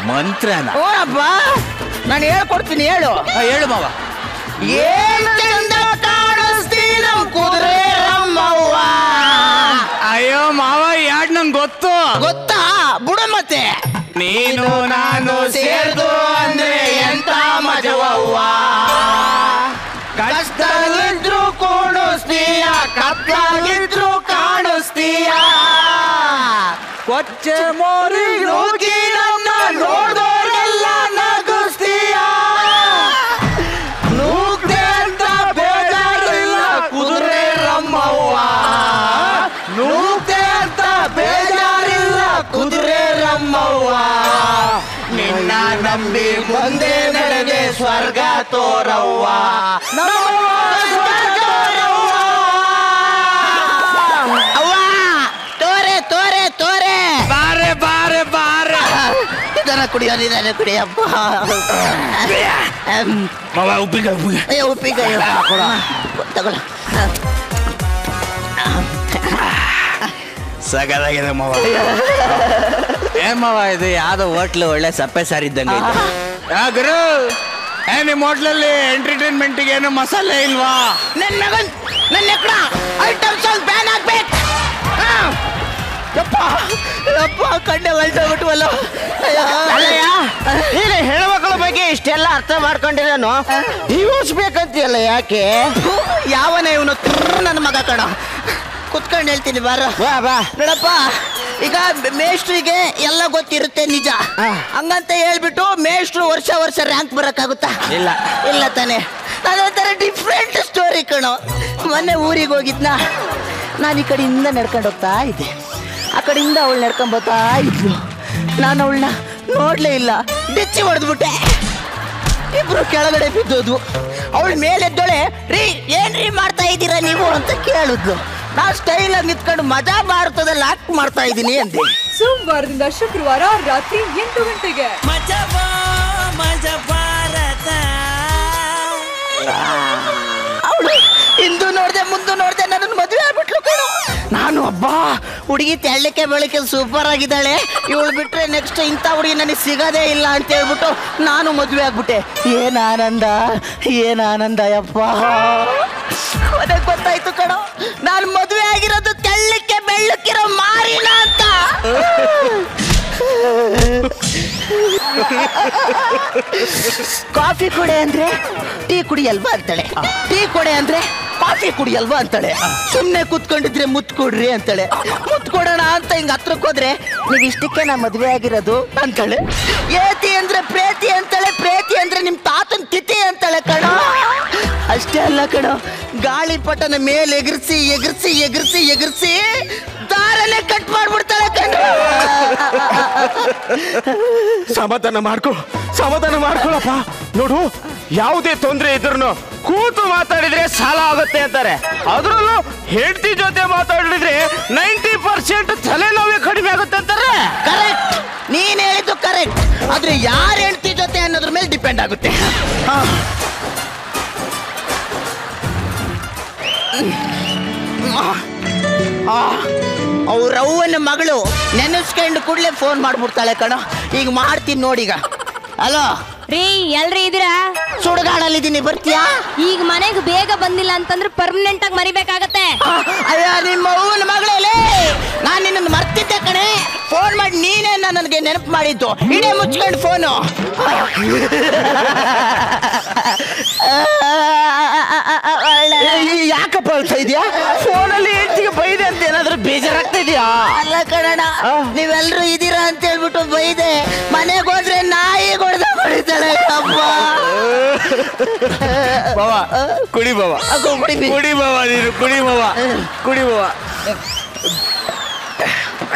ಮಂತ್ರನ? ಓರಪ್ಪ, ನಾನು ಹೇಳ್ಕೊಡ್ತೀನಿ, ಹೇಳು. ಹೇಳು ಮಾವ. ಏನ್ ಚಂದ ಕಾಣಿಸ್ತೀ ನಮ್ ಕುದುರೆ ರಮ್ಮವ್ವ. ಅಯ್ಯೋ ಮಾವ, ಯಾಡ್ ನಂಗೆ ಗೊತ್ತಾ? ಬುಡು ಮತ್ತೆ. ನೀನು ನಾನು ಸೇರ್ದು ಅಂದ್ರೆ ಎಂತ ಮಜವವ್ವ. ಕಷ್ಟದಲ್ಲಿದ್ರು ಕೂಡಿಸ್ತೀಯ, ಕತ್ಲಾಗಿದ್ರು ಕಾಣಿಸ್ತೀಯ. ಕೊಚ್ಚೆ ಮೋರಿ ನುಗ್ಗಿ ನನ್ನ ನೋಡ್ದೋರೆಲ್ಲ ನಗಿಸ್ತೀಯ. ನೂಗ್ದೆ ಅಂತ ಬೇಜಾರಿಲ್ಲ ಕುದುರೆ ರಮ್ಮವ್ವ. ನೂಗ್ದೆ ಅಂತ ಬೇಜಾರಿಲ್ಲ ಕುದುರೆ ರಮ್ಮವ್ವ. ನಿನ್ನ ನಂಬಿ ಮುಂದೆ ನಡೆದೆ ಸ್ವರ್ಗ ತೋರವ್ವ. ಅವ್ವ, ತೋರೆ ತೋರೆ ತೋರೆ. ಬಾರೆ ಬಾರೆ ಬಾರೆ. ಇದನ್ನ ಕುಡಿಯಪ್ಪ. ಮಾವ ಉಪ್ಪಿಗೆ ಉಪ್ಪಿನಕಾಯಿ ತಗೊಳ. ಸಗದಾಗಿದೆ ಮಾವ. ಏನ್ ಮಾವ ಇದು? ಯಾವ್ದೋ ಹೋಟ್ಲು ಒಳ್ಳೆ ಸಪ್ಪೆ ಸಾರಿದ್ದಂಗೆ ಗುರು. ನಿಮ್ಮ ಹೋಟ್ಲಲ್ಲಿ ಎಂಟರ್ಟೈನ್ಮೆಂಟ್ಗೆ ಏನು ಮಸಾಲೆ ಇಲ್ವಾ? ನನ್ನ ಮಗನ್ ನನ್ನ ಎಕ್ಕಡ ಐಟಮ್ ಸಾಂಗ್ ಬ್ಯಾನ್ ಆಗ್ಬೇಕು. ಯಪ್ಪ ಯಪ್ಪ, ಕಣ್ಣೆ ಹೊಲ್ಟೋಗ್ಬಿಟ್ವಲ್ಲ. ನೀನು ಹೆಣ್ಮಕ್ಳ ಬಗ್ಗೆ ಇಷ್ಟೆಲ್ಲ ಅರ್ಥ ಮಾಡ್ಕೊಂಡಿರೋನು ಡಿವೋರ್ಸ್ ಬೇಕಂತೀಯಲ್ಲ, ಯಾಕೆ? ಯಾವನ ಇವನು ನನ್ನ ಮಗ ಕಣ. ಕುತ್ಕೊಂಡು ಹೇಳ್ತೀನಿ ಬಾರ. ಬಾ ನೋಡಪ್ಪ, ಈಗ ಮೇಷ್ಟ್ರಿಗೆ ಎಲ್ಲ ಗೊತ್ತಿರುತ್ತೆ ನಿಜ. ಹಂಗಂತ ಹೇಳ್ಬಿಟ್ಟು ಮೇಷ್ಟ್ರು ವರ್ಷ ರ್ಯಾಂಕ್ ಬರಕ್ಕಾಗುತ್ತಾ? ಇಲ್ಲ ತಾನೆ. ಅದೊಂಥರ ಡಿಫ್ರೆಂಟ್ ಸ್ಟೋರಿ ಕಣೋ. ಮೊನ್ನೆ ಊರಿಗೆ ಹೋಗಿದ್ನ, ನಾನು ಈ ಕಡೆಯಿಂದ ನಡ್ಕೊಂಡು ಹೋಗ್ತಾ ಇದ್ದೆ, ಆ ಕಡೆಯಿಂದ ಅವಳು ನಡ್ಕೊಂಡ್ ಬರ್ತಾ ಇದ್ಲು. ನಾನು ಅವಳನ್ನ ನೋಡ್ಲೇ ಇಲ್ಲ, ಬೆಚ್ಚಿ ಹೊಡೆದ್ಬಿಟ್ಟೆ. ಇಬ್ರು ಕೆಳಗಡೆ ಬಿದ್ದೋದ್ವು. ಅವಳು ಮೇಲೆದ್ದೊಳೆ, ರೀ ಏನ್ರೀ ಮಾಡ್ತಾ ಇದ್ದೀರಾ ನೀವು ಅಂತ ಕೇಳಿದ್ಲು. ನಾ ಸ್ಟೈಲ್ ಆಗಿ ನಿಂತ್ಕೊಂಡು ಮಜಾ ಭಾರತದಲ್ಲಿ ಆಕ್ಟ್ ಮಾಡ್ತಾ ಇದ್ದೀನಿ ಅಂದೆ. ಸೋಮವಾರದಿಂದ ಶುಕ್ರವಾರ ರಾತ್ರಿ 8 ಗಂಟೆಗೆ ಮಜಾ ಭಾರತ. ಅವಳು ಇಂದು ನೋಡ್ದೆ ಮುಂದೆ ನೋಡ್ದೆ ನನ್ನ ಮದುವೆ ಆಗ್ಬಿಟ್ಲು ಕಣೋ. ನಾನು ಹಬ್ಬಾ ಹುಡುಗಿ ತೆಳ್ಳಕ್ಕೆ ಬೆಳಕ್ಕೆ ಸೂಪರ್ ಆಗಿದ್ದಾಳೆ, ಇವಳು ಬಿಟ್ರೆ ನೆಕ್ಸ್ಟ್ ಇಂಥ ಹುಡುಗಿ ನನಗೆ ಸಿಗೋದೇ ಇಲ್ಲ ಅಂತ ಹೇಳ್ಬಿಟ್ಟು ನಾನು ಮದುವೆ ಆಗ್ಬಿಟ್ಟೆ. ಏನ್ ಆನಂದ ಯಪ್ಪ. ನನಗೆ ಗೊತ್ತಾಯ್ತು ಕಣೋ, ನಾನು ಮದುವೆ ಆಗಿರೋದು ತೆಳ್ಳಕ್ಕೆ ಬೆಳ್ಳಕ್ಕಿರೋ ಮಾರಿನ ಅಂತ. ಕಾಫಿ ಕೊಡೆ ಅಂದ್ರೆ ಟೀ ಕುಡಿಯಲ್ವಾ ಅಂತಾಳೆ, ಟೀ ಕೊಡೆ ಅಂದ್ರೆ ಕಾಫಿ ಕುಡಿಯಲ್ವಾ ಅಂತಾಳೆ. ಸುಮ್ಮನೆ ಕೂತ್ಕೊಂಡಿದ್ರೆ ಮುತ್ತು ಕೊಡ್ರಿ ಅಂತಾಳೆ. ಮುತ್ತು ಕೊಡೋಣ ಅಂತ ಹಿಂಗ ಹತ್ರಕ್ಕೆ ಹೋದ್ರೆ ನೀವು ಇಷ್ಟಕ್ಕೆ ನಾ ಮದುವೆ ಆಗಿರೋದು ಅಂತಾಳೆ. ಏತಿ ಅಂದ್ರೆ ಪ್ರೇತಿ ಅಂತಾಳೆ, ಪ್ರೇತಿ ಅಂದ್ರೆ ನಿಮ್ ತಾತನ್ ತಿಥಿ ಅಂತಾಳೆ ಕಣೋ. ಅಷ್ಟೇ ಅಲ್ಲ ಕಣೋ, ಗಾಳಿಪಟನ ಮೇಲೆ ಎಗರ್ಸಿ ಎಗರ್ಸಿ ಎಗರ್ಸಿ ಎಗರ್ಸಿ ದಾರನೇ ಕಟ್ ಮಾಡ್ಬಿಡ್ತಾಳೆ ಕಣೋ. ಸಮಾಧಾನ ಮಾಡ್ಕೊಳಪ್ಪ. ನೋಡು, ಯಾವುದೇ ತೊಂದರೆ ಇದ್ರು ಕೂತು ಮಾತಾಡಿದ್ರೆ ಸಾಲ ಆಗುತ್ತೆ ಅಂತಾರೆ. ಅದ್ರಲ್ಲೂ ಹೆಂಡತಿ ಜೊತೆ ಮಾತಾಡಿದ್ರೆ 90% ತಲೆನೋವೇ ಕಡಿಮೆ ಆಗುತ್ತೆ ಅಂತಾರೆ. ಕರೆಕ್ಟ್, ನೀನ್ ಹೇಳಿದ್ದು ಕರೆಕ್ಟ್. ಆದ್ರೆ ಯಾರ ಹೆಂಡತಿ ಜೊತೆ ಅನ್ನೋದ್ರ ಮೇಲೆ ಡಿಪೆಂಡ್ ಆಗುತ್ತೆ. ಅವ್ರ ಅವ್ವನ ಮಗಳು ನೆನೆಸ್ಕೊಂಡು ಕೂಡಲೇ ಫೋನ್ ಮಾಡ್ಬಿಡ್ತಾಳೆ ಕಣೋ. ಈಗ ಮಾಡ್ತೀನಿ ನೋಡೀಗ. ಹಲೋ ರೀ, ಎಲ್ರಿ ಇದೀರಾ? ಸುಡುಗಾಡಲ್ಲಿದ್ದೀನಿ, ಬರ್ತೀಯಾ? ಈಗ ಮನೆಗೆ ಬೇಗ ಬಂದಿಲ್ಲ ಅಂತಂದ್ರೆ ಪರ್ಮನೆಂಟ್ ಆಗಿ ಮರಿಬೇಕಾಗತ್ತೆ. ಅಯ್ಯ ನಿಮ್ಮ ಅವ್ವನ ಮಗಳೇ, ನಾನು ನಿನ್ನನ್ನು ಮರ್ತಿದ್ದೆ ಕಣೆ. ಫೋನ್ ಮಾಡಿ ನೀನೇ ನನಗೆ ನೆನಪು ಮಾಡಿದ್ದು. ಇಡೇ ಮುಚ್ಕೊಂಡು ಫೋನು. ಯಾಕಪ್ಪ ಅಳ್ತಾ ಇದೆಯಾ? ಫೋನಲ್ಲಿ ಹೇಳ್ತಿಗೆ ಬೈದೆ ಅಂತ ಏನಾದ್ರೂ ಬೇಜಾರಾಗ್ತಾ ಇದೆಯಾ? ಅಲ್ಲ ಕಣಣ್ಣ, ನೀವೆಲ್ಲರೂ ಇದೀರಾ ಅಂತ ಹೇಳ್ಬಿಟ್ಟು ಬೈದೆ. ಮನೆಗೆ ಹೋದ್ರೆ ನಾಯಿ ಹೊಡೆದ ಹೊಡಿತಾಳೆ ಅಪ್ಪ. ಬಾವಾ ಕುಡಿ ಬಾವಾ, ಕುಡಿ ಬಾವಾ, ನೀನು ಕುಡಿ ಬಾವಾ, ಕುಡಿ ಬಾವಾ.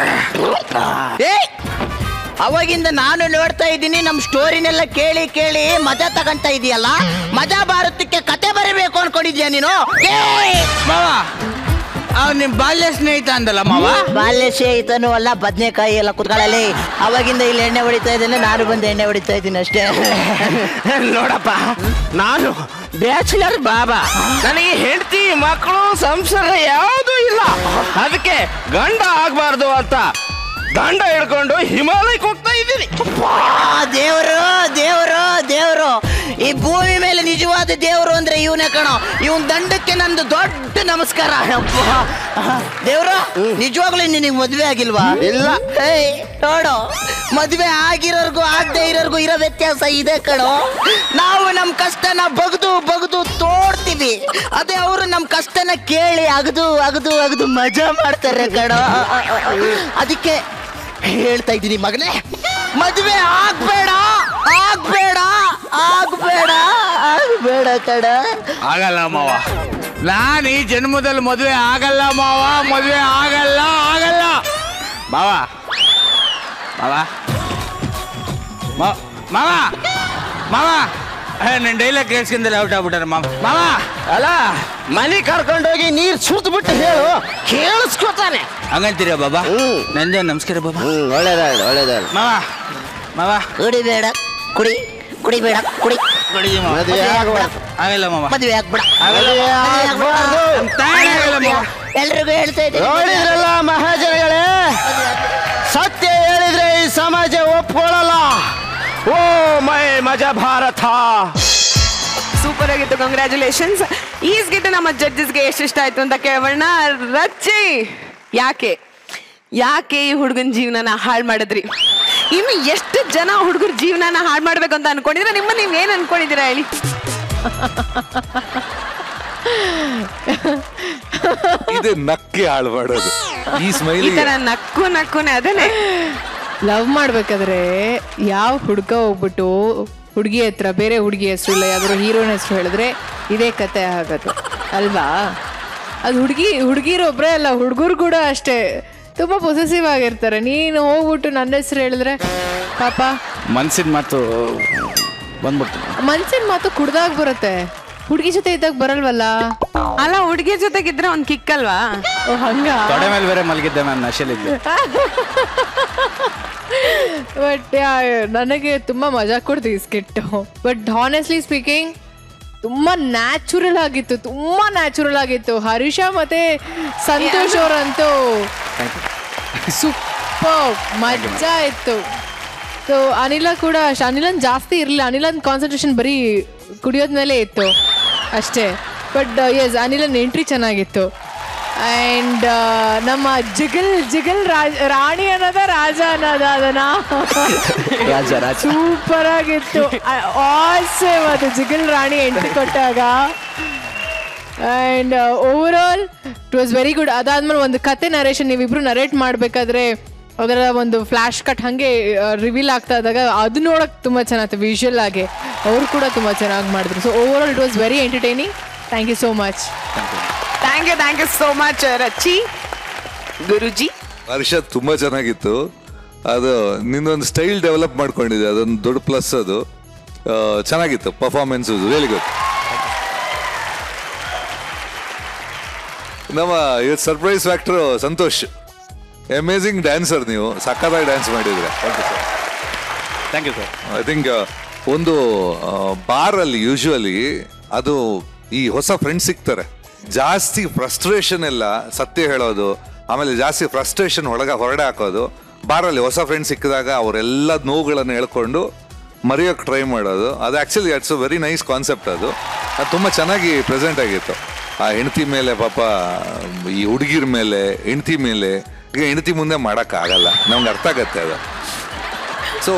ಅವಾಗಿಂದ ನಾನು ನೋಡ್ತಾ ಇದ್ದೀನಿ, ನಮ್ಮ ಸ್ಟೋರಿನೆಲ್ಲ ಕೇಳಿ ಕೇಳಿ ಮಜಾ ತಗೊಂತ ಇದೆಯಲ್ಲ. ಮಜಾ ಭಾರತಕ್ಕೆ ಕತೆ ಬರೀಬೇಕು ಅನ್ಕೊಂಡಿದ್ಯಾ ನೀನು? ಮಾವ, ನಿಮ್ ಬಾಲ್ಯ ಸ್ನೇಹಿತ ಅಂದಲ್ಲ ಮಾವ? ಬಾಲ್ಯ ಸ್ನೇಹಿತನೂ ಅಲ್ಲ, ಬದನೆಕಾಯಿ ಎಲ್ಲ ಕುತ್ಕೊಳ್ಳಲಿ. ಅವಾಗಿಂದ ಇಲ್ಲಿ ಎಣ್ಣೆ ಹೊಡಿತಾ ಇದ್ದೇನೆ, ನಾನು ಬಂದು ಎಣ್ಣೆ ಹೊಡಿತಾ ಇದ್ದೀನಿ ಅಷ್ಟೇ. ನೋಡಪ್ಪ, ನಾನು ಬ್ಯಾಚುಲರ್ ಬಾಬಾ. ನನಗೆ ಹೆಂಡತಿ ಮಕ್ಕಳು ಸಂಸಾರ ಯಾವುದೂ ಇಲ್ಲ. ಅದಕ್ಕೆ ಗಂಡ ಆಗ್ಬಾರ್ದು ಅಂತ ದಂಡ ಹಿಡ್ಕೊಂಡು ಹಿಮಾಲಯಕ್ಕೆ ಹೋಗ್ತಾ ಇದ್ದೀನಿ. ದೇವರು ದೇವರು ದೇವರು, ಈ ಭೂಮಿ ಮೇಲೆ ನಿಜವಾದ ದೇವರು ಅಂದ್ರೆ ಇವನೇ ಕಣೋ. ಇವನ್ ದಂಡಕ್ಕೆ ನಂದು ದೊಡ್ಡ ನಮಸ್ಕಾರ. ದೇವ್ರು, ನಿಜವಾಗ್ಲೂ ನಿನಗೆ ಮದ್ವೆ ಆಗಿಲ್ವಾ? ಇಲ್ಲ. ನೋಡು, ಮದ್ವೆ ಆಗಿರೋರ್ಗು ಆಗದೆ ಇರೋರ್ಗು ಇರೋ ವ್ಯತ್ಯಾಸ ಇದೆ ಕಣೋ. ನಾವು ನಮ್ ಕಷ್ಟನ ಬಗ್ದು ಬಗ್ದು ತೋಡ್ತೀವಿ, ಅದೇ ಅವರು ನಮ್ ಕಷ್ಟನ ಕೇಳಿ ಅಗದು ಅಗದು ಅಗದು ಮಜಾ ಮಾಡ್ತಾರೆ ಕಣೋ. ಅದಕ್ಕೆ ಹೇಳ್ತಾ ಇದ್ದೀನಿ ಮಗನೇ, ಮದ್ವೆ ಆಗ್ಬೇಡ ಆಗ್ಬೇಡ ಆಗ್ಬೇಡ ಆಗ್ಬೇಡ ಕಣ. ಆಗಲ್ಲ ಮಾವ, ನಾನು ಈ ಜನ್ಮದಲ್ಲಿ ಮದುವೆ ಆಗಲ್ಲ ಮಾವ, ಮದುವೆ ಆಗಲ್ಲ ಆಗಲ್ಲ ಮಾವ. ಮಾವ ಮಾವ ಮಾವ, ನನ್ನ ಡೈಲಾಗ್ ಕೇಳಿಸ್ಕೊಂಡಲ್ಲ ಔಟ್ ಆಗ್ಬಿಟ್ಟಾರ ಮಾವ. ಮಾವ ಅಲ್ಲ, ಮನೆ ಕರ್ಕೊಂಡೋಗಿ ನೀರ್ ಸುರ್ತ್ ಬಿಟ್ಟು ಹೇಳು, ಕೇಳಿಸ್ಕೊತಾನೆ. ಹಂಗಂತೀರ ಬಾಬಾ? ನಂದು ನಮಸ್ಕಾರ ಬಾಬಾ. ಒಳ್ಳೇದಾಗಲಿ ಒಳ್ಳೇದಾಗಲಿ. ಮಾವ ಮಾವ, ಕುಡಿಬೇಡ, ಕುಡಿಬೇಡ, ಕುಡಿ. ಮದುವೆ ಆಗಬಾರ್ದು. ಆಗಲ್ಲ ಮಾವ, ಮದುವೆ ಆಗ್ಬೇಡ. ಎಲ್ರಿಗೂ ಹೇಳ್ತಾ ಇದ್ದೀನಿ, ನೋಡಿದ್ರಲ್ಲ ಮಹಾಜನಗಳೇ, ಸತ್ಯ ಹೇಳಿದ್ರೆ ಈ ಸಮಾಜ ಒಪ್ಕೊಳ್ಳಲ್ಲ. ಓ ಮೈ ಮಜಾ ಭಾರತ. ಸೂಪರ್ ಆಗಿತ್ತು, ಕಂಗ್ರ್ಯಾಚುಲೇಷನ್ಸ್. ಈ ಸ್ಕಿಟ್ ನಮ್ಮ ಜಡ್ಜಸ್ಗೆ ಎಷ್ಟಿಷ್ಟ ಆಯ್ತು ಅಂತ ಕೇಳೋಣ. ರಚ್ಚಿ, ಯಾಕೆ ಈ ಹುಡುಗನ ಜೀವನನ ಹಾಳು ಮಾಡಿದ್ರಿ? ಇನ್ನು ಎಷ್ಟು ಜನ ಹುಡುಗರ ಜೀವನನ ಹಾಳು ಮಾಡ್ಬೇಕು ಅಂತ ಅನ್ಕೊಂಡಿದ್ರೆ ನೀವೇನ್ ಅನ್ಕೊಂಡಿದ್ದೀರಾ ಹೇಳಿ? ಇದೆ ನಕ್ಕೆ ಹಾಳು ಮಾಡೋದು ಈ ಸ್ಮೈಲ್. ಈ ತರ ನಕ್ಕುನೆ ಅದೇನೆ. ಲವ್ ಮಾಡ್ಬೇಕಾದ್ರೆ ಯಾವ ಹುಡುಗ ಹೋಗ್ಬಿಟ್ಟು ಹುಡುಗಿ ಹತ್ರ ಬೇರೆ ಹುಡುಗಿ ಹೆಸರು ಇಲ್ಲ, ಯಾವ್ದಾದ್ರು ಹೀರೋನ ಹೆಸರು ಹೇಳಿದ್ರೆ ಇದೇ ಕತೆ ಆಗೋದು ಅಲ್ವಾ? ಅದು ಹುಡುಗಿರು ಒಬ್ಬರೇ ಅಲ್ಲ, ಹುಡುಗರು ಕೂಡ ಅಷ್ಟೇ ತುಂಬ ಪೊಸೆಸಿವ್ ಆಗಿರ್ತಾರೆ. ನೀನು ಹೋಗ್ಬಿಟ್ಟು ನನ್ನ ಹೆಸರು ಹೇಳಿದ್ರೆ ಪಾಪ ಮನ್ಸಿನ ಮಾತು ಬಂದ್ಬಿಡ್ತು. ಮನ್ಸಿನ ಮಾತು ಕುಡ್ದಾಗ ಬರುತ್ತೆ, ಹುಡುಗಿ ಜೊತೆ ಇದ್ದಾಗ ಬರಲ್ವಲ್ಲ. ಅಲ್ಲ, ಹುಡುಗಿ ಜೊತೆಗಿದ್ರೆ ಒಂದ್ ಕಿಕ್ ಅಲ್ವಾ? ಓ ಹಂಗ. ತೊಡೆ ಮೇಲೆ ಬೇರೆ ಮಲಗಿದ್ದೆ ನಾನು, ನಶೆಲಿದ್ದೆ. ಬಟ್ ನನಗೆ ತುಂಬ ಮಜಾ ಕೊಡ್ತು ಈ ಸ್ಕಿಟ್ಟು. ಬಟ್ ಹಾನೆಸ್ಟ್ಲಿ ಸ್ಪೀಕಿಂಗ್ ತುಂಬ ನ್ಯಾಚುರಲ್ ಆಗಿತ್ತು. ಹರೀಶ ಮತ್ತೆ ಸಂತೋಷ್ ಅವರಂತೂ ಸೂಪರ್ ಮಜಾ ಇತ್ತು. ಸೊ ಅನಿಲ ಕೂಡ ಅನಿಲನ್ ಜಾಸ್ತಿ ಇರಲಿಲ್ಲ, ಅನಿಲನ್ ಕಾನ್ಸಂಟ್ರೇಷನ್ ಬರೀ ಕುಡಿಯೋದ ಮೇಲೆ ಇತ್ತು ಅಷ್ಟೇ. ಬಟ್ ಎಸ್, ಅನಿಲನ್ ಎಂಟ್ರಿ ಚೆನ್ನಾಗಿತ್ತು. ಆ್ಯಂಡ್ ನಮ್ಮ ಜಿಗಲ್ ರಾಣಿ ಅನ್ನೋದ ರಾಜ ಅನ್ನೋದ ಅದನ್ನ ಸೂಪರ್ ಆಗಿತ್ತು. ಆಸಮ್ ಅದು ಜಿಗಲ್ ರಾಣಿ ಎಂಟ್ರಿ ಕೊಟ್ಟಾಗ. And over all it was very good. ಅದಾದ್ಮೇಲೆ ಒಂದು ಕತೆ ನರೇಷನ್ ನೀವಿಬ್ರು ನರೇಟ್ ಮಾಡಬೇಕಾದ್ರೆ ಅದರ ಒಂದು ಫ್ಲ್ಯಾಶ್ ಕಟ್ ಹಾಗೆ ರಿವೀಲ್ ಆಗ್ತಾ ಇದ್ದಾಗ ಅದು ನೋಡೋಕೆ ತುಂಬ ಚೆನ್ನಾಗಿತ್ತು. ವಿಷುವಲ್ ಆಗಿ ಅವರು ಕೂಡ ತುಂಬ ಚೆನ್ನಾಗಿ ಮಾಡಿದ್ರು. So overall it was very entertaining. Thank you so much. Thank you so much Rachi. Guruji, ವರ್ಷ ತುಂಬಾ ಚೆನ್ನಾಗಿತ್ತು. ಅದು ನಿನ್ನೊಂದು ಸ್ಟೈಲ್ ಡೆವಲಪ್ ಮಾಡ್ಕೊಂಡಿದೆ, ಅದೊಂದು ದೊಡ್ಡ ಪ್ಲಸ್. ಅದು ಚೆನ್ನಾಗಿತ್ತು, ಪರ್ಫಾರ್ಮೆನ್ಸ್ ರಿಯಲಿ ಗುಡ್. ನಮ್ಮ ಇವತ್ತು surprise factor Santosh, amazing dancer. ನೀವು ಸಕ್ಕತ್ತಾಗಿ ಡ್ಯಾನ್ಸ್ ಮಾಡಿದ್ರೆ. Thank you sir. I think ಒಂದು ಬಾರಲ್ಲಿ ಯೂಶುವಲಿ ಅದು ಈ ಹೊಸ ಫ್ರೆಂಡ್ಸ್ ಸಿಗ್ತಾರೆ, ಜಾಸ್ತಿ ಫ್ರಸ್ಟ್ರೇಷನ್ ಎಲ್ಲ ಸತ್ಯ ಹೇಳೋದು, ಆಮೇಲೆ ಜಾಸ್ತಿ ಫ್ರಸ್ಟ್ರೇಷನ್ ಹೊರಡೆ ಹಾಕೋದು. ಬಾರಲ್ಲಿ ಹೊಸ ಫ್ರೆಂಡ್ಸ್ ಸಿಕ್ಕಿದಾಗ ಅವರೆಲ್ಲ ನೋವುಗಳನ್ನು ಹೇಳ್ಕೊಂಡು ಮರೆಯೋಕ್ಕೆ ಟ್ರೈ ಮಾಡೋದು, ಅದು actually it's a very nice concept. ಅದು ತುಂಬ ಚೆನ್ನಾಗಿ ಪ್ರೆಸೆಂಟ್ ಆಗಿತ್ತು. ಆ ಹೆಂಡತಿ ಮೇಲೆ ಪಾಪ, ಈ ಹುಡುಗಿರ ಮೇಲೆ, ಹೆಂಡತಿ ಮೇಲೆ, ಈಗ ಹೆಂಡತಿ ಮುಂದೆ ಮಾಡೋಕ್ಕಾಗಲ್ಲ, ನಮ್ಗೆ ಅರ್ಥ ಆಗತ್ತೆ ಅದು. ಸೊ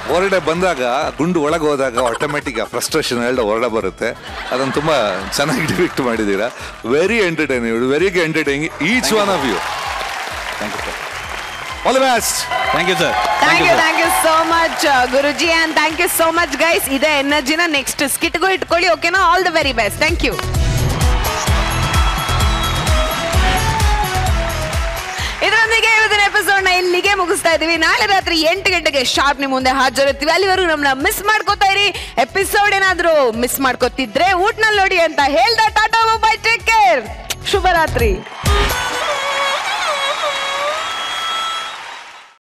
ಹೊರಡೆ ಬಂದಾಗ, ಗುಂಡು ಒಳಗೆ ಹೋದಾಗ ಆಟೋಮೆಟಿಕ್ ಆ ಫ್ರಸ್ಟ್ರೇಷನ್ ಹೊರಡೆ ಬರುತ್ತೆ. ಅದನ್ನು ತುಂಬ ಚೆನ್ನಾಗಿ ಡಿಪಿಕ್ಟ್ ಮಾಡಿದ್ದೀರಾ. Very entertaining, very entertaining each one of you. Thank you sir. All the best. Thank you sir. Thank you so much Guruji, and thank you so much guys. ಇದೇ ಎನರ್ಜಿನ ನೆಕ್ಸ್ಟ್ ಸ್ಕಿಟ್ಗೂ ಇಟ್ಕೊಳ್ಳಿ, ಓಕೆನಾ? All the very best. Thank you. ಇದರೊಂದಿಗೆ ಇವತ್ತಿನ ಎಪಿಸೋಡ್ ಇಲ್ಲಿಗೆ ಮುಗಿಸ್ತಾ ಇದೀವಿ. ನಾಳೆ ರಾತ್ರಿ 8 ಗಂಟೆಗೆ ಶಾರ್ಪ್ ನಿಮ್ ಮುಂದೆ ಹಾಜರಿರ್ತೀವಿ. ಅಲ್ಲಿವರೆಗೂ ನಮ್ಮನ್ನ ಮಿಸ್ ಮಾಡ್ಕೋತಾ ಇರಿ. ಎಪಿಸೋಡ್ ಏನಾದ್ರೂ ಮಿಸ್ ಮಾಡ್ಕೋತಿದ್ರೆ ಊಟ್ನಲ್ಲಿ ನೋಡಿ ಅಂತ ಹೇಳ್ದ ಟಾಟಾ, ಬೈ, ಟೇಕ್ ಕೇರ್, ಶುಭರಾತ್ರಿ.